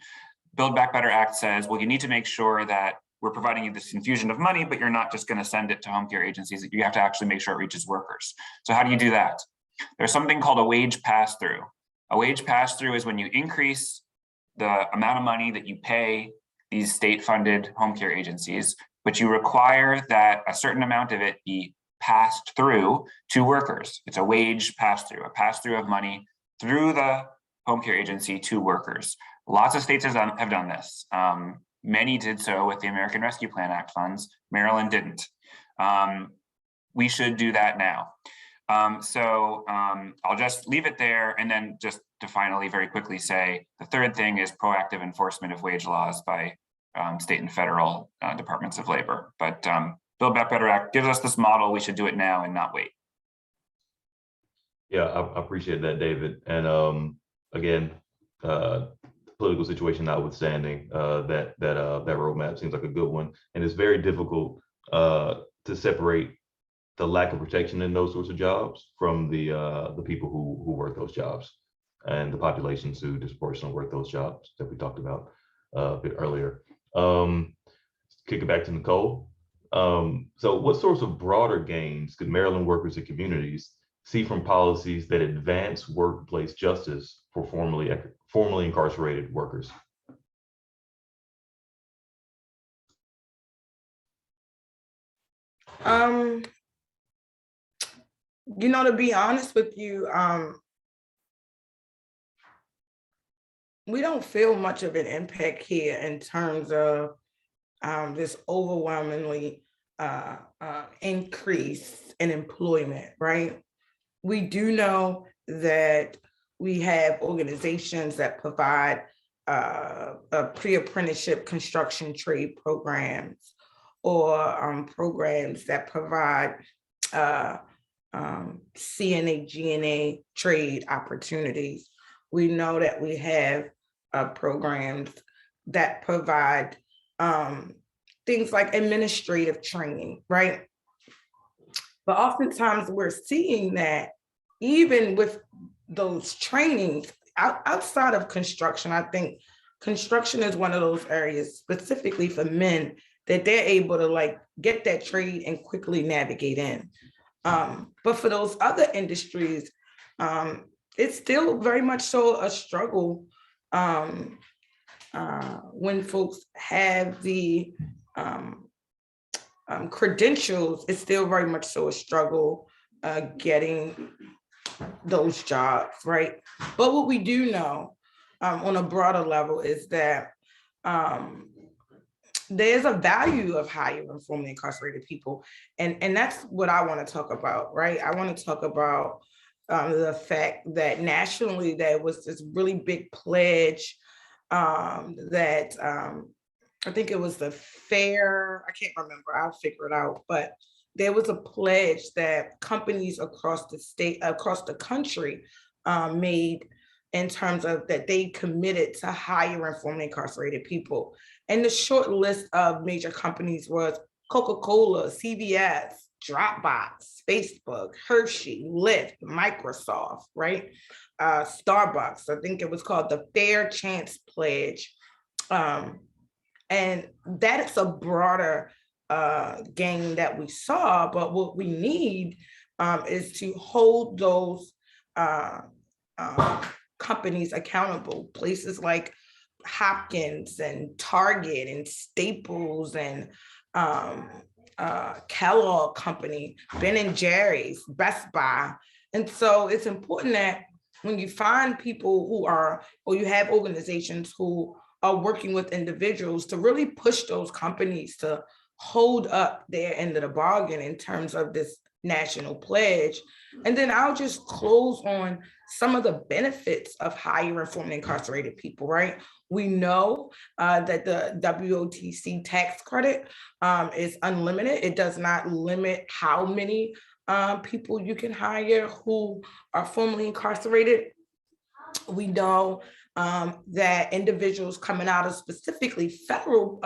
Build Back Better Act says, well, you need to make sure that we're providing you this infusion of money, but you're not just going to send it to home care agencies. You have to actually make sure it reaches workers. So how do you do that? There's something called a wage pass-through. A wage pass-through is when you increase the amount of money that you pay these state-funded home care agencies, but you require that a certain amount of it be passed through to workers. It's a wage pass-through, a pass-through of money through the home care agency to workers. Lots of states have done this. Many did so with the American Rescue Plan Act funds. Maryland didn't. We should do that now. I'll just leave it there, and then just to finally very quickly say, the third thing is proactive enforcement of wage laws by state and federal departments of labor. But Build Back Better Act gives us this model. We should do it now and not wait. Yeah, I appreciate that, David. And again, political situation notwithstanding, that roadmap seems like a good one, and it's very difficult to separate the lack of protection in those sorts of jobs from the people who work those jobs and the populations who disproportionately work those jobs that we talked about a bit earlier. Kick it back to Nicole. So what sorts of broader gains could Maryland workers and communities see from policies that advance workplace justice for formerly incarcerated workers? To be honest with you, we don't feel much of an impact here in terms of this overwhelmingly increase in employment, right? We do know that we have organizations that provide pre-apprenticeship construction trade programs, or programs that provide CNA, GNA trade opportunities. We know that we have programs that provide things like administrative training, right? But oftentimes we're seeing that even with those trainings outside of construction, I think construction is one of those areas specifically for men that they're able to get that trade and quickly navigate in. But for those other industries, it's still very much so a struggle when folks have the credentials. It's still very much so a struggle getting those jobs, right? But what we do know on a broader level is that there's a value of hiring formerly incarcerated people. And that's what I want to talk about, right? I want to talk about the fact that nationally there was this really big pledge that I think it was the fair, I can't remember, I'll figure it out, but there was a pledge that companies across the state, across the country made in terms of that they committed to hiring formerly incarcerated people. And the short list of major companies was Coca-Cola, CVS, Dropbox, Facebook, Hershey, Lyft, Microsoft, right? Starbucks, I think it was called the Fair Chance Pledge. And that is a broader game that we saw, but what we need is to hold those companies accountable. Places like Hopkins and Target and Staples and Kellogg Company, Ben and Jerry's, Best Buy. And so it's important that when you find people who are, or you have organizations who are working with individuals, to really push those companies to hold up their end of the bargain in terms of this national pledge. And then I'll just close on some of the benefits of hiring formerly incarcerated people, right? We know that the WOTC tax credit is unlimited. It does not limit how many people you can hire who are formerly incarcerated. We know that individuals coming out of specifically federal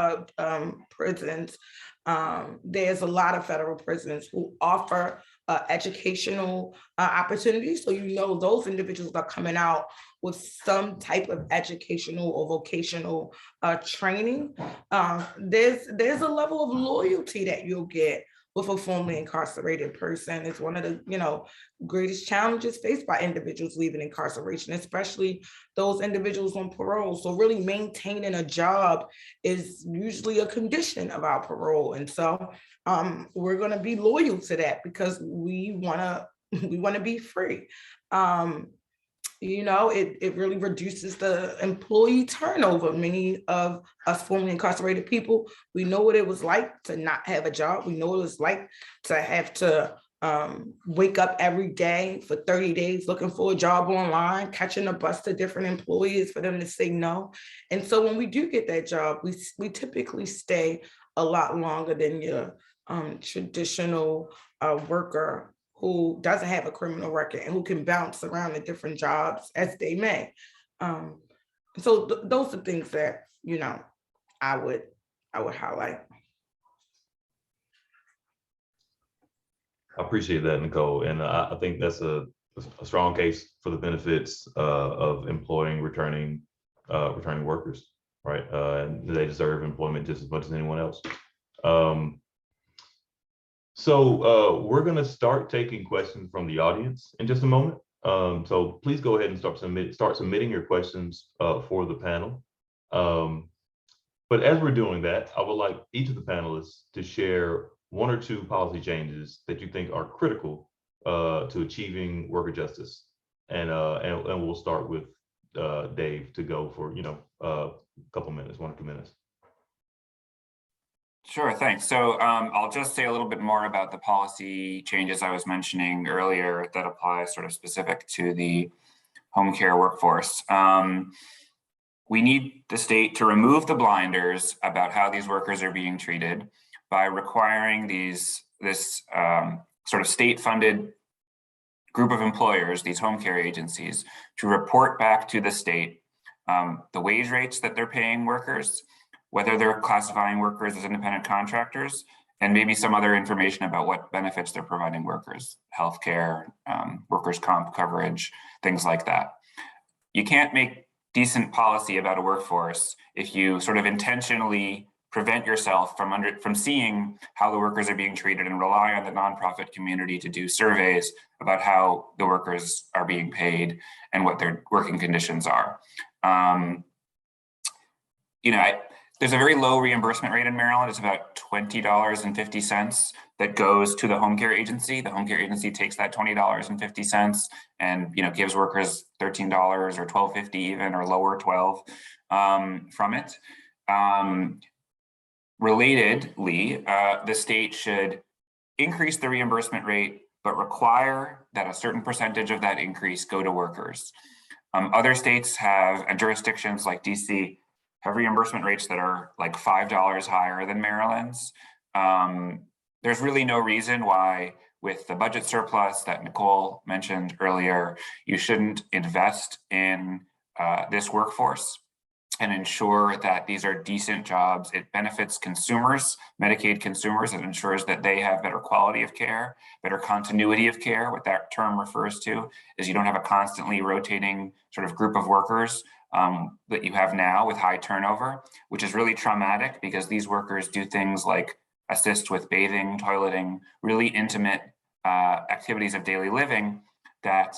prisons, there's a lot of federal prisons who offer educational opportunities. So you know those individuals are coming out with some type of educational or vocational training. There's a level of loyalty that you'll get with a formerly incarcerated person. It's one of the greatest challenges faced by individuals leaving incarceration, especially those individuals on parole. So really maintaining a job is usually a condition of our parole. And so we're gonna be loyal to that because we wanna be free. It really reduces the employee turnover. Many of us formerly incarcerated people, we know what it was like to not have a job. We know what it was like to have to wake up every day for 30 days looking for a job online, catching a bus to different employers for them to say no. And so when we do get that job, we typically stay a lot longer than your traditional worker who doesn't have a criminal record and who can bounce around to different jobs as they may. So those are things that, I would highlight. I appreciate that, Nicole. And I think that's a strong case for the benefits of employing returning workers, right? And they deserve employment just as much as anyone else. So we're going to start taking questions from the audience in just a moment. So please go ahead and start submitting your questions for the panel. But as we're doing that, I would like each of the panelists to share one or two policy changes that you think are critical to achieving worker justice. And we'll start with Dave to go for a couple minutes, 1 or 2 minutes. Sure, thanks. So I'll just say a little bit more about the policy changes I was mentioning earlier that apply sort of specific to the home care workforce. We need the state to remove the blinders about how these workers are being treated by requiring this sort of state-funded group of employers, these home care agencies, to report back to the state the wage rates that they're paying workers, whether they're classifying workers as independent contractors, and maybe some other information about what benefits they're providing workers, healthcare, workers' comp coverage, things like that. You can't make decent policy about a workforce if you sort of intentionally prevent yourself from seeing how the workers are being treated and rely on the nonprofit community to do surveys about how the workers are being paid and what their working conditions are. There's a very low reimbursement rate in Maryland. It's about $20.50 that goes to the home care agency. The home care agency takes that $20.50 and gives workers $13 or $12.50 even, or lower 12 from it. Relatedly, the state should increase the reimbursement rate, but require that a certain percentage of that increase go to workers. Other states have, and jurisdictions like DC, have reimbursement rates that are like $5 higher than Maryland's. There's really no reason why, with the budget surplus that Nicole mentioned earlier, you shouldn't invest in this workforce and ensure that these are decent jobs. It benefits consumers, Medicaid consumers. It ensures that they have better quality of care, better continuity of care. What that term refers to is you don't have a constantly rotating sort of group of workers that you have now with high turnover, which is really traumatic because these workers do things like assist with bathing, toileting, really intimate activities of daily living that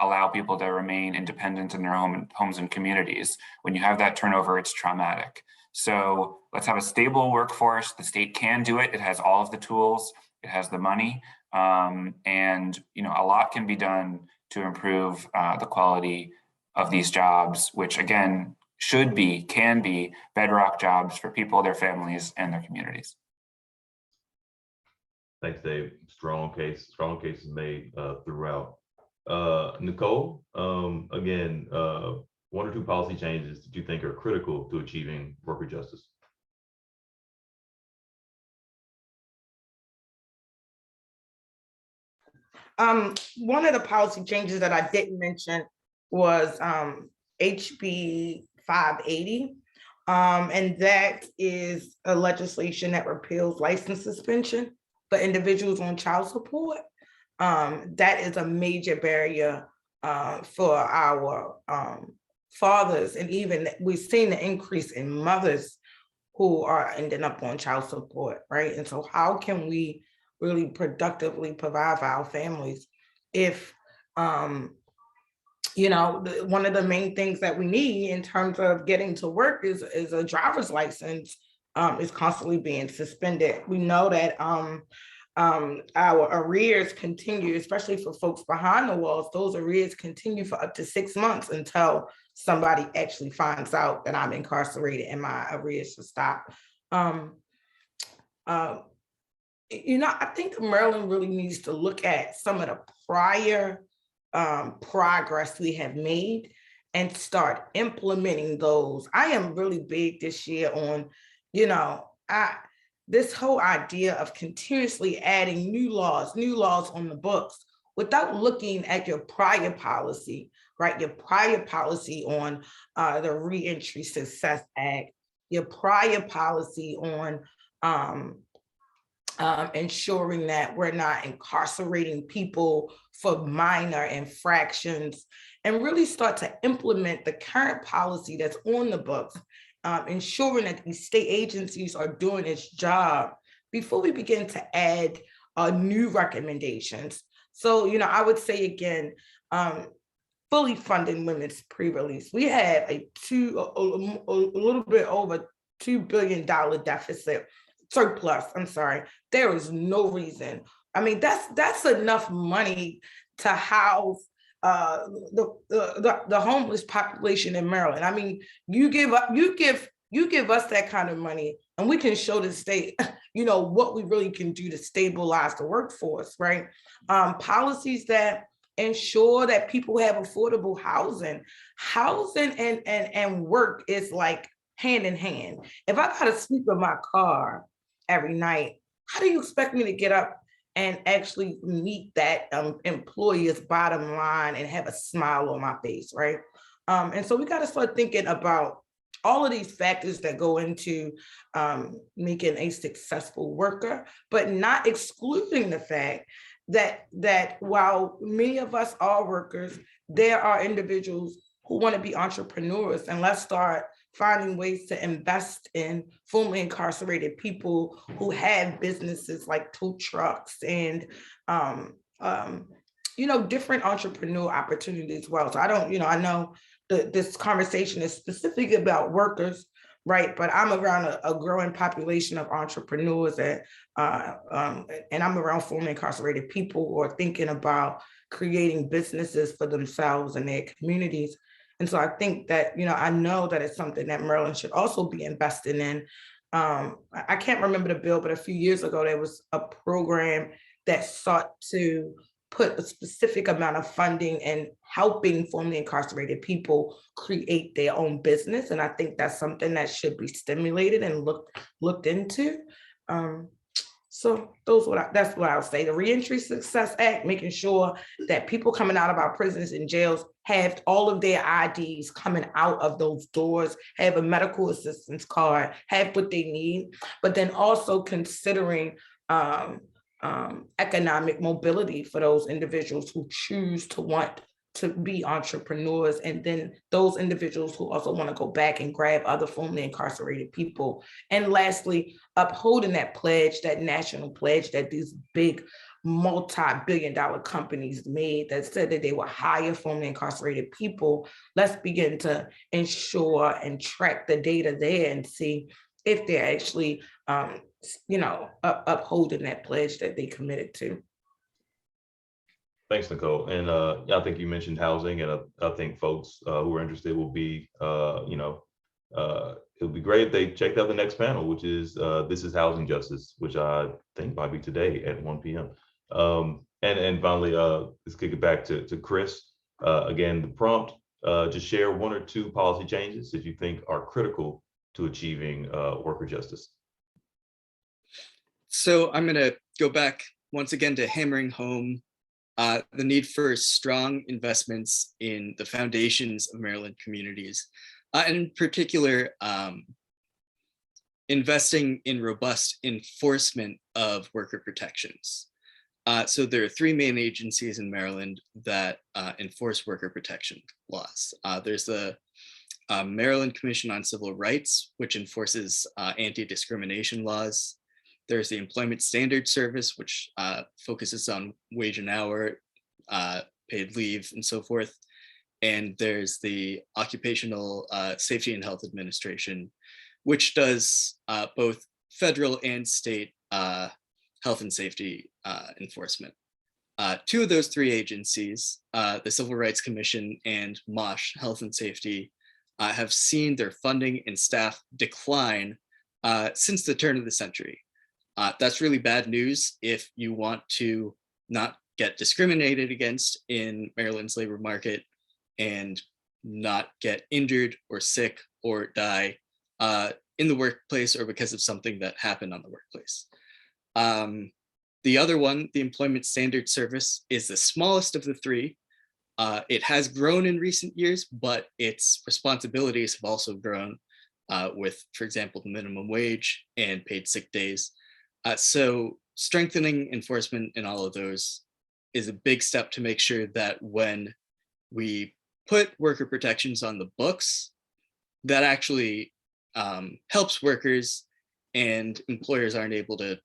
allow people to remain independent in their homes and communities. When you have that turnover, it's traumatic. So let's have a stable workforce. The state can do it. It has all of the tools. It has the money. And a lot can be done to improve the quality of these jobs, which again, can be bedrock jobs for people, their families, and their communities. Thanks, Dave. Strong cases made throughout. Nicole, again, one or two policy changes that you think are critical to achieving worker justice? One of the policy changes that I didn't mention was HB 580. And that is a legislation that repeals license suspension for individuals on child support. That is a major barrier for our fathers, and even we've seen the increase in mothers who are ending up on child support, right? And so how can we really productively provide for our families if, one of the main things that we need in terms of getting to work is a driver's license is constantly being suspended. We know that our arrears continue, especially for folks behind the walls. Those arrears continue for up to 6 months until somebody actually finds out that I'm incarcerated and my arrears should stop. I think Maryland really needs to look at some of the prior progress we have made and start implementing those. I am really big this year on, this whole idea of continuously adding new laws on the books without looking at your prior policy, right? Your prior policy on the Reentry Success Act, your prior policy on ensuring that we're not incarcerating people for minor infractions, and really start to implement the current policy that's on the books, ensuring that these state agencies are doing its job before we begin to add new recommendations. So, I would say again, fully funding women's pre-release. We have a little bit over $2 billion surplus. I'm sorry. There is no reason. I mean, that's enough money to house the homeless population in Maryland. I mean, you give us that kind of money, and we can show the state, what we really can do to stabilize the workforce, right? Policies that ensure that people have affordable housing. Housing and work is like hand in hand. If I gotta sleep in my car every night, how do you expect me to get up and actually meet that employer's bottom line and have a smile on my face, right? And so we got to start thinking about all of these factors that go into making a successful worker, but not excluding the fact that while many of us are workers, there are individuals who want to be entrepreneurs, and let's start finding ways to invest in formerly incarcerated people who have businesses like tow trucks and, different entrepreneurial opportunities as well. So I know this conversation is specific about workers, right? But I'm around a growing population of entrepreneurs and I'm around formerly incarcerated people who are thinking about creating businesses for themselves and their communities. And so I think that, I know that it's something that Maryland should also be investing in. I can't remember the bill, but a few years ago, there was a program that sought to put a specific amount of funding in helping formerly incarcerated people create their own business. And I think that's something that should be stimulated and looked into. So that's what I'll say. The Reentry Success Act, making sure that people coming out of our prisons and jails have all of their IDs coming out of those doors, have a medical assistance card, have what they need, but then also considering economic mobility for those individuals who choose to want to be entrepreneurs, and then those individuals who also want to go back and grab other formerly incarcerated people. And lastly, upholding that pledge, that national pledge that these big multi-billion-dollar companies made that said that they would hire formerly incarcerated people. Let's begin to ensure and track the data there and see if they're actually upholding that pledge that they committed to. Thanks, Nicole. And I think you mentioned housing, and I think folks who are interested will be, it'll be great if they checked out the next panel, which is This is Housing Justice, which I think might be today at 1 p.m. And finally, let's kick it back to Chris. Again, the prompt, just share one or two policy changes that you think are critical to achieving worker justice. So I'm going to go back once again to hammering home the need for strong investments in the foundations of Maryland communities, and in particular, investing in robust enforcement of worker protections. So there are three main agencies in Maryland that enforce worker protection laws. There's the Maryland Commission on Civil Rights, which enforces anti-discrimination laws. There's the Employment Standards Service, which focuses on wage and hour, paid leave, and so forth. And there's the Occupational Safety and Health Administration, which does both federal and state health and safety enforcement. Two of those three agencies, the Civil Rights Commission and MOSH, Health and Safety, have seen their funding and staff decline since the turn of the century. That's really bad news if you want to not get discriminated against in Maryland's labor market and not get injured or sick or die in the workplace or because of something that happened on the workplace. The other one, the Employment Standards Service, is the smallest of the three. It has grown in recent years, but its responsibilities have also grown with, for example, the minimum wage and paid sick days. So strengthening enforcement in all of those is a big step to make sure that when we put worker protections on the books, that actually helps workers and employers aren't able to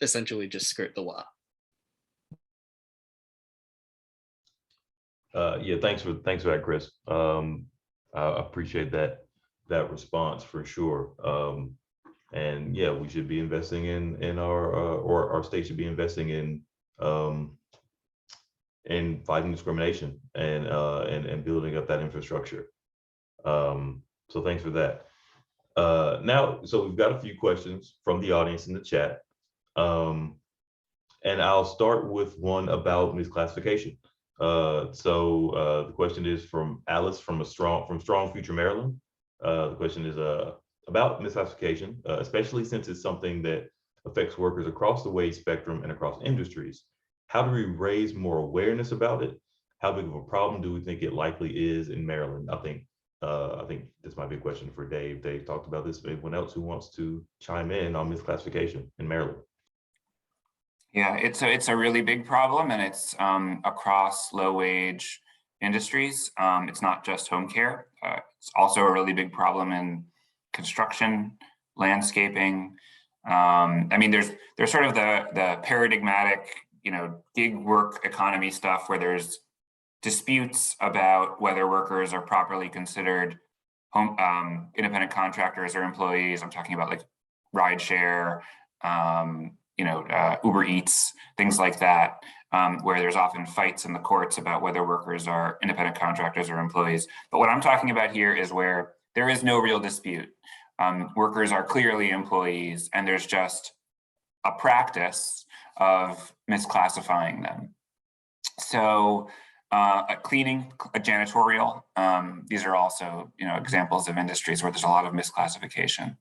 essentially just skirt the law. Yeah, thanks for that, Chris. I appreciate that response for sure. And yeah, we should be investing in our state should be investing in fighting discrimination and building up that infrastructure. So thanks for that. Now, so we've got a few questions from the audience in the chat. And I'll start with one about misclassification. So the question is from Alice from Strong Future Maryland. The question is about misclassification, especially since it's something that affects workers across the wage spectrum and across industries. How do we raise more awareness about it? How big of a problem do we think it likely is in Maryland? I think this might be a question for Dave. Dave talked about this. Anyone else who wants to chime in on misclassification in Maryland? Yeah, it's a really big problem, and it's across low wage industries. It's not just home care. It's also a really big problem in construction, landscaping. I mean, there's sort of the paradigmatic, gig work economy stuff where there's disputes about whether workers are properly considered independent contractors or employees. I'm talking about like rideshare, Uber Eats, things like that, where there's often fights in the courts about whether workers are independent contractors or employees. But what I'm talking about here is where there is no real dispute. Workers are clearly employees, and there's just a practice of misclassifying them. So cleaning, janitorial, these are also examples of industries where there's a lot of misclassification.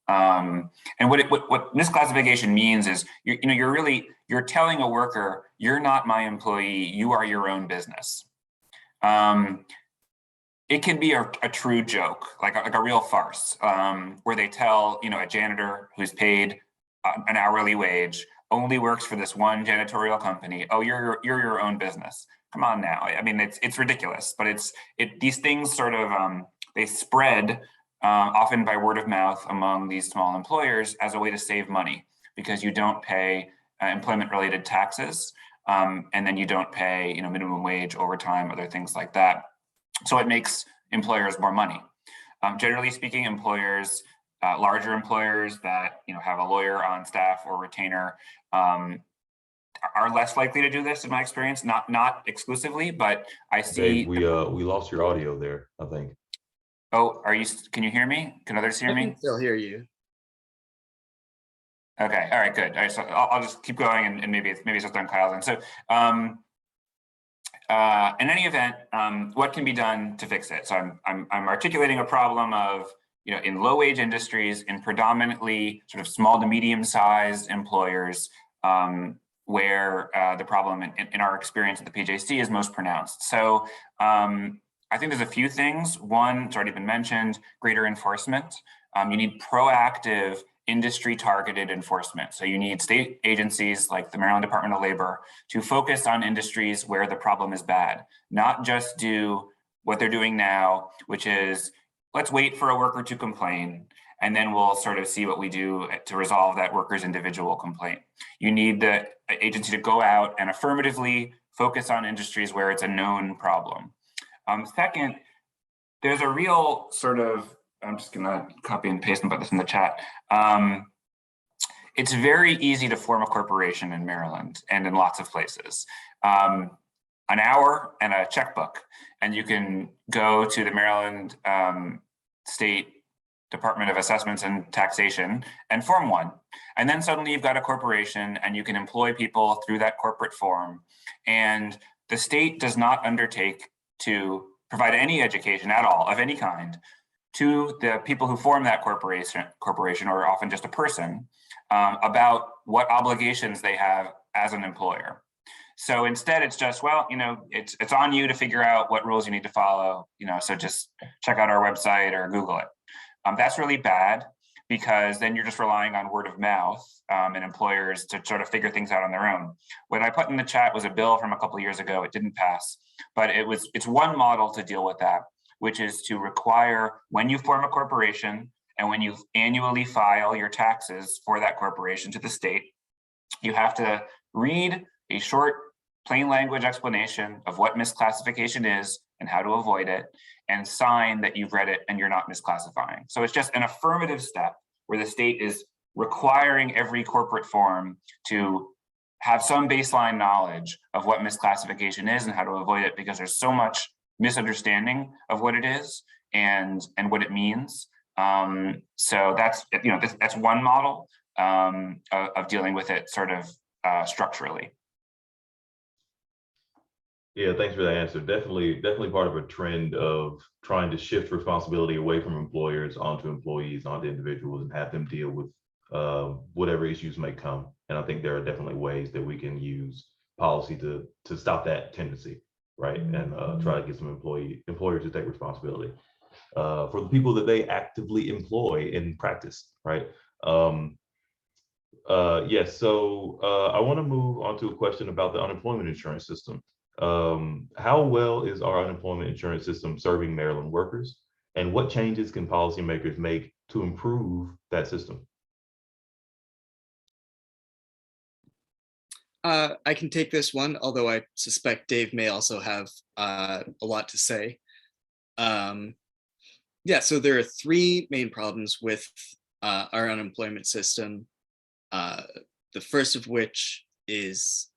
And what misclassification means is you're telling a worker, you're not my employee, you are your own business. It can be a true joke, like a real farce, where they tell a janitor who's paid an hourly wage, only works for this one janitorial company. Oh, you're your own business. Come on now. I mean, it's ridiculous, but these things sort of they spread often by word of mouth among these small employers as a way to save money, because you don't pay employment-related taxes, and then you don't pay minimum wage, overtime, other things like that. So it makes employers more money. Generally speaking, employers, larger employers that have a lawyer on staff or retainer, are less likely to do this in my experience. Not exclusively, but I see. Dave, we lost your audio there, I think. Oh, can you hear me? Can others hear I me? can still hear you. Okay, all right, good. All right, so I'll just keep going, and maybe it's just on Kyle's end. So in any event, what can be done to fix it? So I'm articulating a problem of, in low wage industries, in predominantly sort of small to medium sized employers, where the problem in our experience at the PJC is most pronounced. So I think there's a few things. One, it's already been mentioned, greater enforcement. You need proactive industry targeted enforcement. So you need state agencies like the Maryland Department of Labor to focus on industries where the problem is bad, not just do what they're doing now, which is let's wait for a worker to complain, and then we'll sort of see what we do to resolve that worker's individual complaint. You need the agency to go out and affirmatively focus on industries where it's a known problem. Second, there's a real sort of, I'm just gonna copy and paste and put this in the chat. It's very easy to form a corporation in Maryland and in lots of places. An hour and a checkbook, and you can go to the Maryland State Department of Assessments and Taxation and form one. And then suddenly you've got a corporation and you can employ people through that corporate form. And the state does not undertake to provide any education at all of any kind to the people who form that corporation, or often just a person, about what obligations they have as an employer. So instead, it's just, well, it's on you to figure out what rules you need to follow. So just check out our website or Google it. That's really bad, because then you're just relying on word of mouth and employers to sort of figure things out on their own. What I put in the chat was a bill from a couple of years ago. It didn't pass, but it's one model to deal with that, which is to require, when you form a corporation and when you annually file your taxes for that corporation to the state, you have to read a short, plain language explanation of what misclassification is and how to avoid it, and sign that you've read it and you're not misclassifying. So it's just an affirmative step where the state is requiring every corporate form to have some baseline knowledge of what misclassification is and how to avoid it, because there's so much misunderstanding of what it is and what it means. So that's one model of dealing with it sort of structurally. Yeah, thanks for that answer. Definitely part of a trend of trying to shift responsibility away from employers onto employees, onto individuals, and have them deal with whatever issues may come. And I think there are definitely ways that we can use policy to stop that tendency, right? And try to get some employers to take responsibility for the people that they actively employ in practice, right? Yes, so I want to move on to a question about the unemployment insurance system. How well is our unemployment insurance system serving Maryland workers? And what changes can policymakers make to improve that system? I can take this one, although I suspect Dave may also have a lot to say. Yeah, so there are three main problems with our unemployment system. The first of which is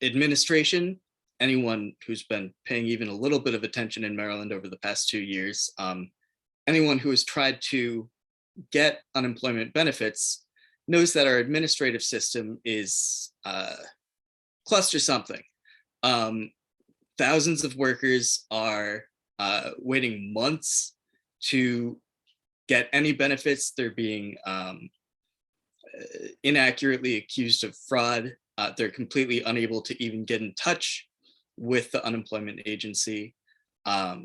administration. Anyone who's been paying even a little bit of attention in Maryland over the past 2 years, anyone who has tried to get unemployment benefits knows that our administrative system is cluster something. Thousands of workers are waiting months to get any benefits. They're being inaccurately accused of fraud. They're completely unable to even get in touch with the unemployment agency. A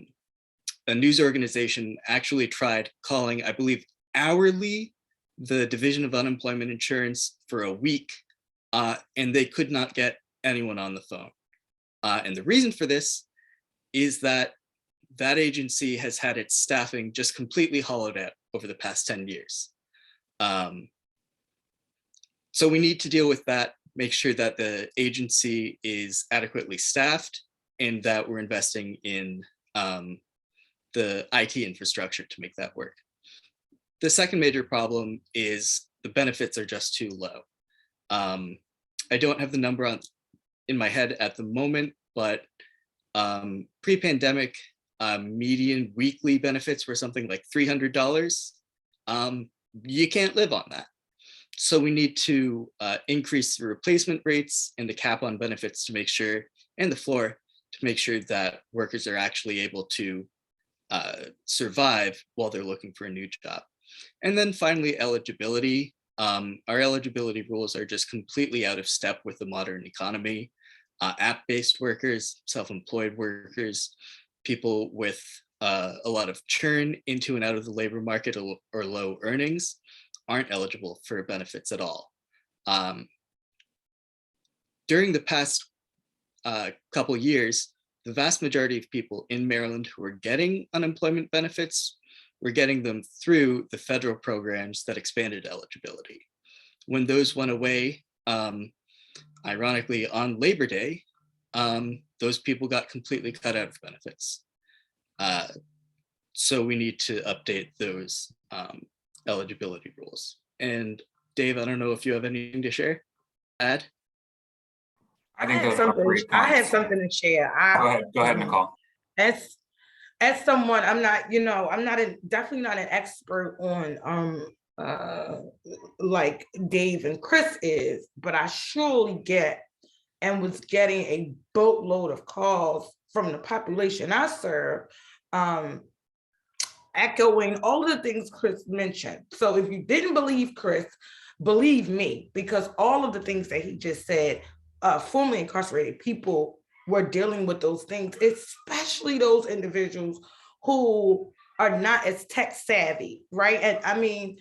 news organization actually tried calling, I believe, hourly the Division of Unemployment Insurance for a week, and they could not get anyone on the phone. And the reason for this is that that agency has had its staffing just completely hollowed out over the past 10 years. So we need to deal with that, make sure that the agency is adequately staffed and that we're investing in the IT infrastructure to make that work. The second major problem is the benefits are just too low. I don't have the number in my head at the moment, but pre-pandemic, median weekly benefits were something like $300. You can't live on that. So we need to increase the replacement rates and the cap on benefits to make sure, and the floor, to make sure that workers are actually able to survive while they're looking for a new job. And then finally, eligibility. Our eligibility rules are just completely out of step with the modern economy. App-based workers, self-employed workers, people with a lot of churn into and out of the labor market or low earnings aren't eligible for benefits at all. During the past couple years, the vast majority of people in Maryland who are getting unemployment benefits were getting them through the federal programs that expanded eligibility. When those went away, ironically on Labor Day, those people got completely cut out of benefits. So we need to update those eligibility rules. And Dave, I don't know if you have anything to share, add? I think those are great I have points. something to share. Go ahead, Nicole. As someone, I'm not, definitely not an expert on like Dave and Chris is, but I surely get and was getting a boatload of calls from the population I serve, echoing all of the things Chris mentioned. So if you didn't believe Chris, believe me, because all of the things that he just said, formerly incarcerated people were dealing with those things, especially those individuals who are not as tech savvy, right? And I mean,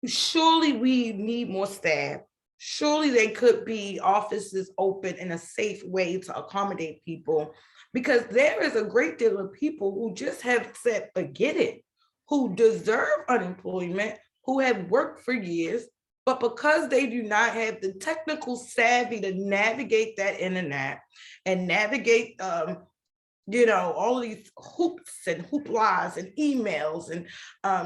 surely we need more staff. Surely they could be offices open in a safe way to accommodate people, because there is a great deal of people who just have said, forget it, who deserve unemployment, who have worked for years, but because they do not have the technical savvy to navigate that internet and navigate, all of these hoops and hooplas and emails and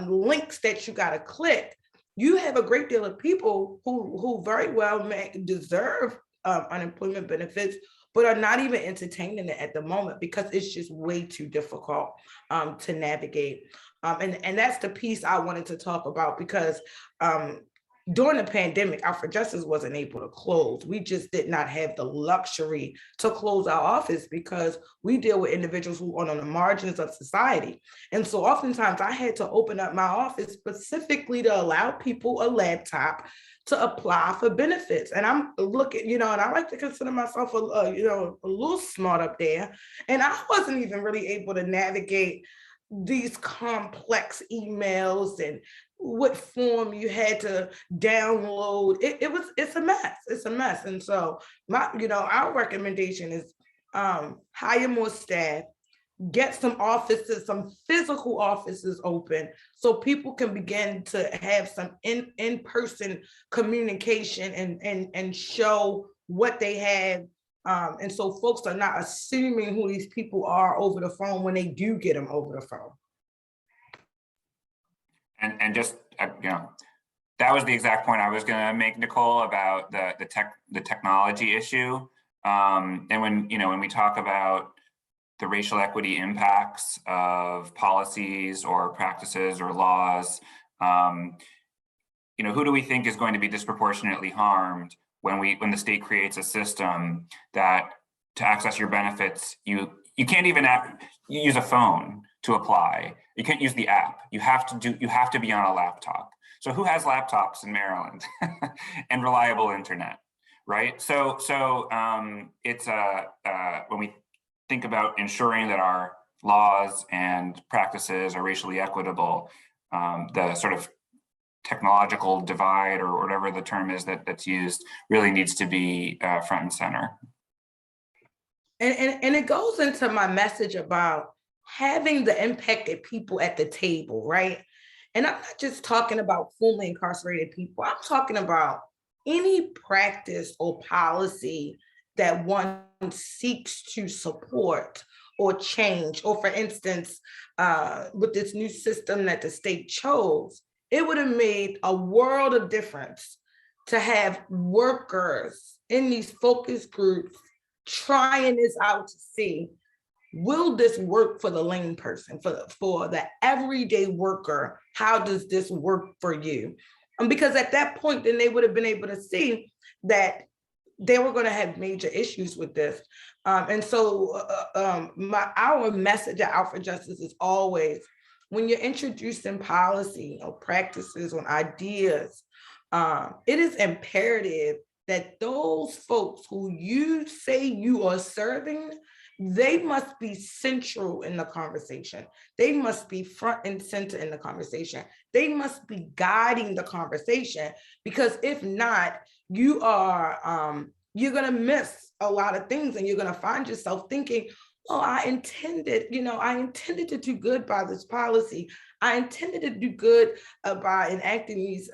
links that you got to click, you have a great deal of people who very well may deserve unemployment benefits, but are not even entertaining it at the moment because it's just way too difficult to navigate. And that's the piece I wanted to talk about, because during the pandemic, Alfred Justice wasn't able to close. We just did not have the luxury to close our office because we deal with individuals who are on the margins of society. And so oftentimes I had to open up my office specifically to allow people a laptop to apply for benefits. And I'm looking, and I like to consider myself a little smart up there. And I wasn't even really able to navigate these complex emails and what form you had to download. It's a mess. It's a mess. And so our recommendation is hire more staff, get some offices, some physical offices open so people can begin to have some in-person communication and show what they have. And so folks are not assuming who these people are over the phone when they do get them over the phone. And just, that was the exact point I was going to make, Nicole, about the technology issue. And when we talk about the racial equity impacts of policies or practices or laws, who do we think is going to be disproportionately harmed when the state creates a system that to access your benefits, you can't even use a phone to apply. You can't use the app. You have to be on a laptop. So who has laptops in Maryland and reliable internet, right? So it's when we think about ensuring that our laws and practices are racially equitable, the sort of technological divide or whatever the term is that's used really needs to be front and center. And it goes into my message about having the impacted people at the table, right? And I'm not just talking about formerly incarcerated people. I'm talking about any practice or policy that one seeks to support or change. Or for instance, with this new system that the state chose, it would have made a world of difference to have workers in these focus groups trying this out to see, will this work for the lane person, for the everyday worker? How does this work for you? Because at that point, then they would have been able to see that they were going to have major issues with this. And so our message at Out for Justice is always, when you're introducing policy or practices or ideas, it is imperative that those folks who you say you are serving, they must be central in the conversation. They must be front and center in the conversation. They must be guiding the conversation, because if not, you are you're gonna miss a lot of things, and you're gonna find yourself thinking, oh, I intended to do good by this policy. I intended to do good by enacting these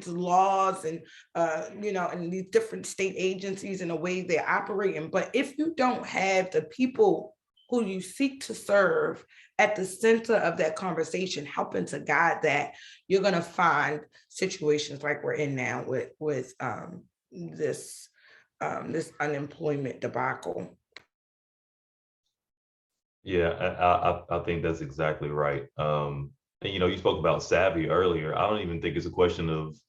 laws and and these different state agencies and the way they're operating. But if you don't have the people who you seek to serve at the center of that conversation, helping to guide that, you're going to find situations like we're in now with this unemployment debacle. Yeah, I think that's exactly right. And you spoke about savvy earlier. I don't even think it's a question of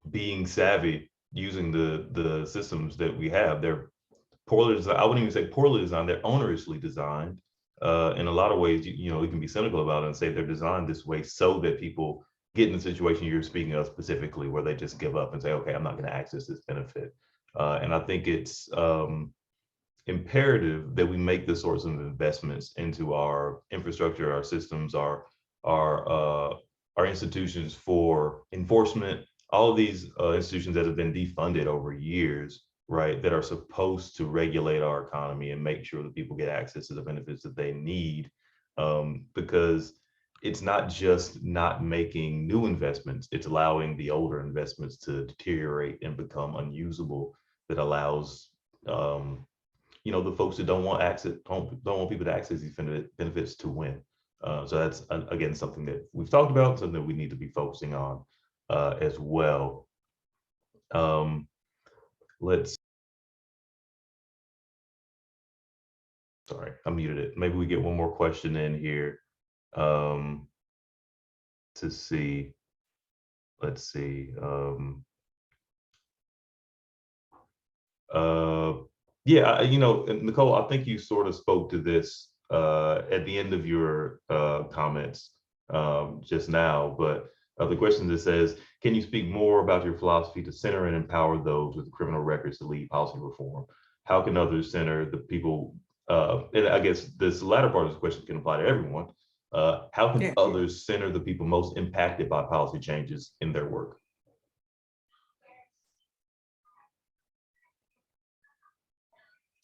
being savvy using the systems that we have. They're poorly designed. I wouldn't even say poorly designed. They're onerously designed. In a lot of ways, we can be cynical about it and say they're designed this way so that people get in the situation you're speaking of specifically, where they just give up and say, okay, I'm not going to access this benefit. And I think it's imperative that we make the sorts of investments into our infrastructure, our systems, our institutions for enforcement, all of these institutions that have been defunded over years, right, that are supposed to regulate our economy and make sure that people get access to the benefits that they need, because it's not just not making new investments, it's allowing the older investments to deteriorate and become unusable, that allows the folks that don't want people to access these benefits to win. So that's, again, something that we've talked about, something that we need to be focusing on as well. Sorry, I muted it. Maybe we get one more question in here to see. Let's see. Yeah, Nicole, I think you sort of spoke to this at the end of your comments just now, but the question that says, can you speak more about your philosophy to center and empower those with criminal records to lead policy reform? How can others center the people, and I guess this latter part of this question can apply to everyone, how can others center the people most impacted by policy changes in their work?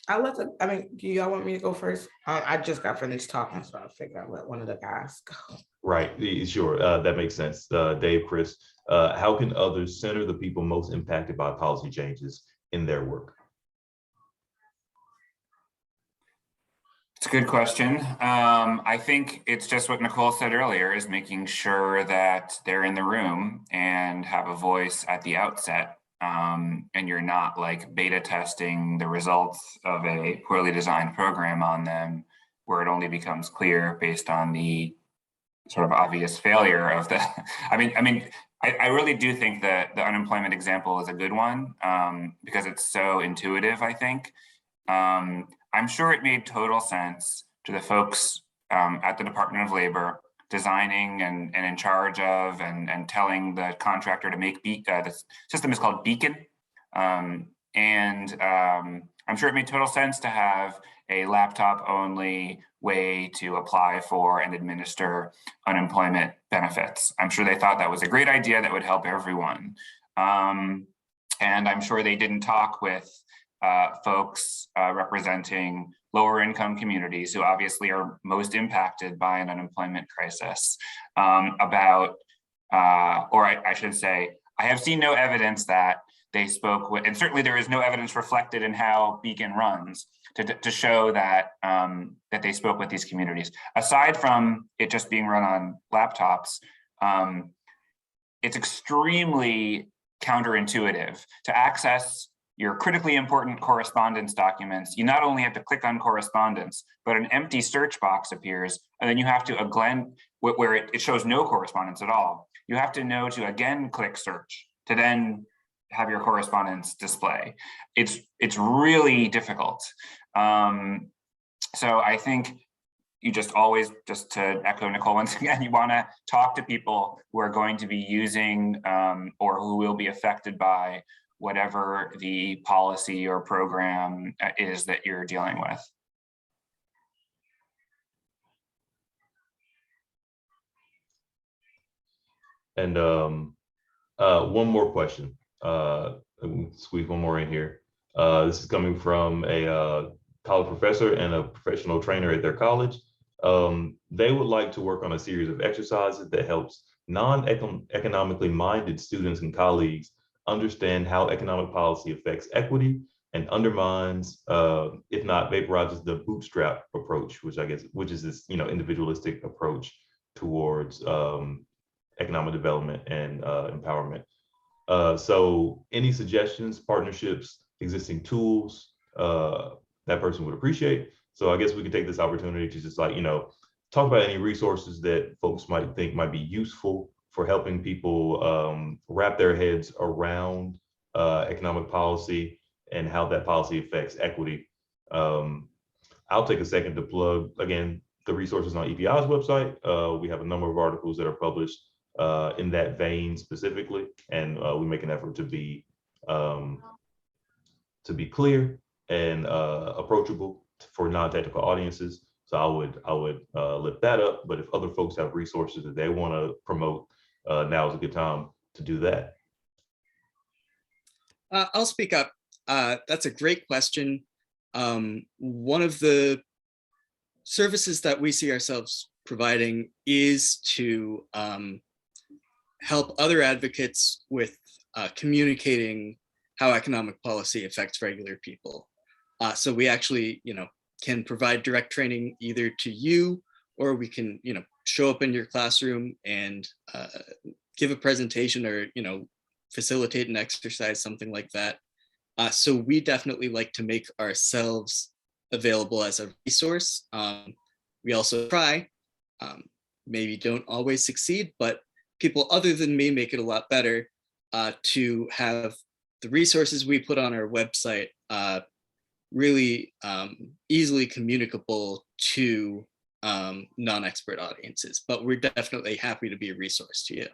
Do y'all want me to go first? I just got finished talking, so I figured I'd let one of the guys go. Right, sure, that makes sense. Dave, Chris, how can others center the people most impacted by policy changes in their work? It's a good question. I think it's just what Nicole said earlier, is making sure that they're in the room and have a voice at the outset. And you're not like beta testing the results of a poorly designed program on them, where it only becomes clear based on the sort of obvious failure of the, I really do think that the unemployment example is a good one, because it's so intuitive, I think. I'm sure it made total sense to the folks at the Department of Labor designing and in charge of and telling the contractor to make the system is called Beacon. I'm sure it made total sense to have a laptop only way to apply for and administer unemployment benefits. I'm sure they thought that was a great idea that would help everyone. And I'm sure they didn't talk with folks representing lower income communities who obviously are most impacted by an unemployment crisis about, or I should say, I have seen no evidence that they spoke with, and certainly there is no evidence reflected in how Beacon runs to show that that they spoke with these communities. Aside from it just being run on laptops, it's extremely counterintuitive to access your critically important correspondence documents. You not only have to click on correspondence, but an empty search box appears, and then you have to again, where it shows no correspondence at all. You have to know to again click search to then have your correspondence display. It's really difficult. So I think you just always, just to echo Nicole once again, you want to talk to people who are going to be using or who will be affected by whatever the policy or program is that you're dealing with. And one more question. Squeeze one more in here. This is coming from a college professor and a professional trainer at their college. They would like to work on a series of exercises that helps non-economically minded students and colleagues understand how economic policy affects equity and undermines, if not vaporizes, the bootstrap approach, which is this individualistic approach towards economic development and empowerment. So any suggestions, partnerships, existing tools that person would appreciate. So I guess we could take this opportunity to just talk about any resources that folks might think might be useful for helping people wrap their heads around economic policy and how that policy affects equity. I'll take a second to plug, again, the resources on EPI's website. We have a number of articles that are published in that vein specifically, and we make an effort to be clear and approachable for non-technical audiences. So I would lift that up. But if other folks have resources that they want to promote, now is a good time to do that. I'll speak up. That's a great question. One of the services that we see ourselves providing is to help other advocates with communicating how economic policy affects regular people. So we actually, can provide direct training either to you, or we can, show up in your classroom and give a presentation or, facilitate an exercise, something like that. So we definitely like to make ourselves available as a resource. We also try, maybe don't always succeed, but people other than me make it a lot better to have the resources we put on our website really easily communicable to non-expert audiences, but we're definitely happy to be a resource to you.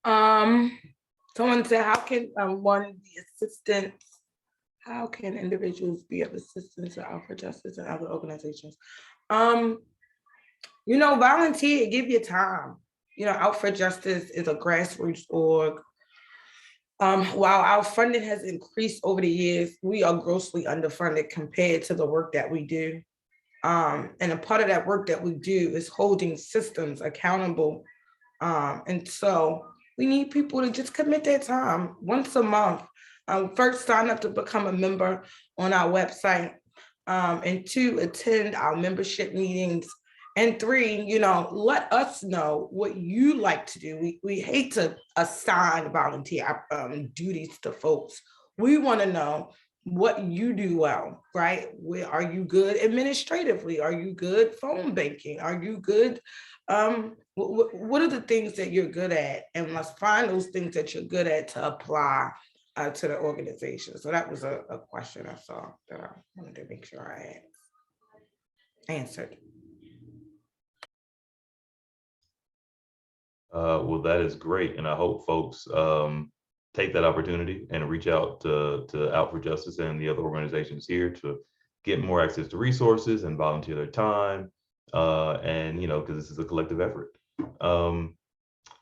Someone said, how can one be assistance? How can individuals be of assistance to Out for Justice and other organizations? Volunteer, give your time. Out for Justice is a grassroots org. While our funding has increased over the years, we are grossly underfunded compared to the work that we do. And a part of that work that we do is holding systems accountable. And so We need people to just commit their time once a month. First, sign up to become a member on our website. And 2, attend our membership meetings. And 3, let us know what you like to do. We hate to assign volunteer duties to folks. We want to know what you do well, right? Where are you good administratively? Are you good phone banking? Are you good? What are the things that you're good at? And let's find those things that you're good at to apply to the organization. So that was a question I saw that I wanted to make sure I answered. Well, that is great. And I hope folks take that opportunity and reach out to Out for Justice and the other organizations here to get more access to resources and volunteer their time. And, because this is a collective effort.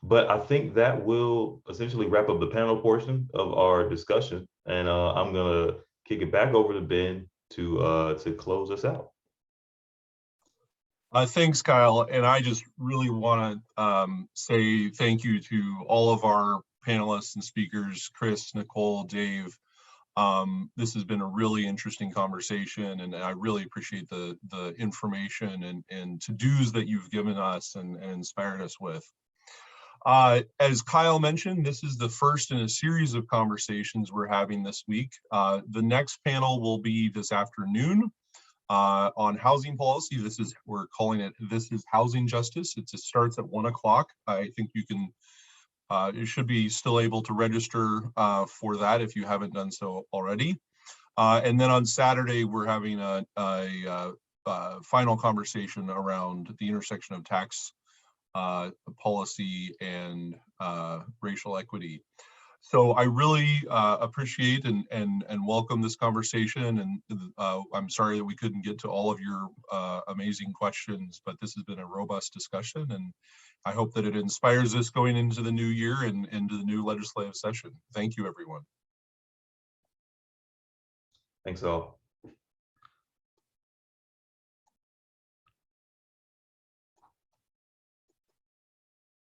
But I think that will essentially wrap up the panel portion of our discussion. And I'm going to kick it back over to Ben to close us out. Thanks, Kyle. And I just really want to say thank you to all of our panelists and speakers, Chris, Nicole, Dave. This has been a really interesting conversation, and I really appreciate the information and to-dos that you've given us and inspired us with. As Kyle mentioned, this is the first in a series of conversations we're having this week. The next panel will be this afternoon on housing policy. We're calling it This is Housing Justice. It starts at 1 o'clock. I think you should be still able to register for that if you haven't done so already. And then on Saturday, we're having a final conversation around the intersection of tax policy and racial equity. So I really appreciate and welcome this conversation. And I'm sorry that we couldn't get to all of your amazing questions, but this has been a robust discussion. And I hope that it inspires us going into the new year and into the new legislative session. Thank you, everyone. Thanks all.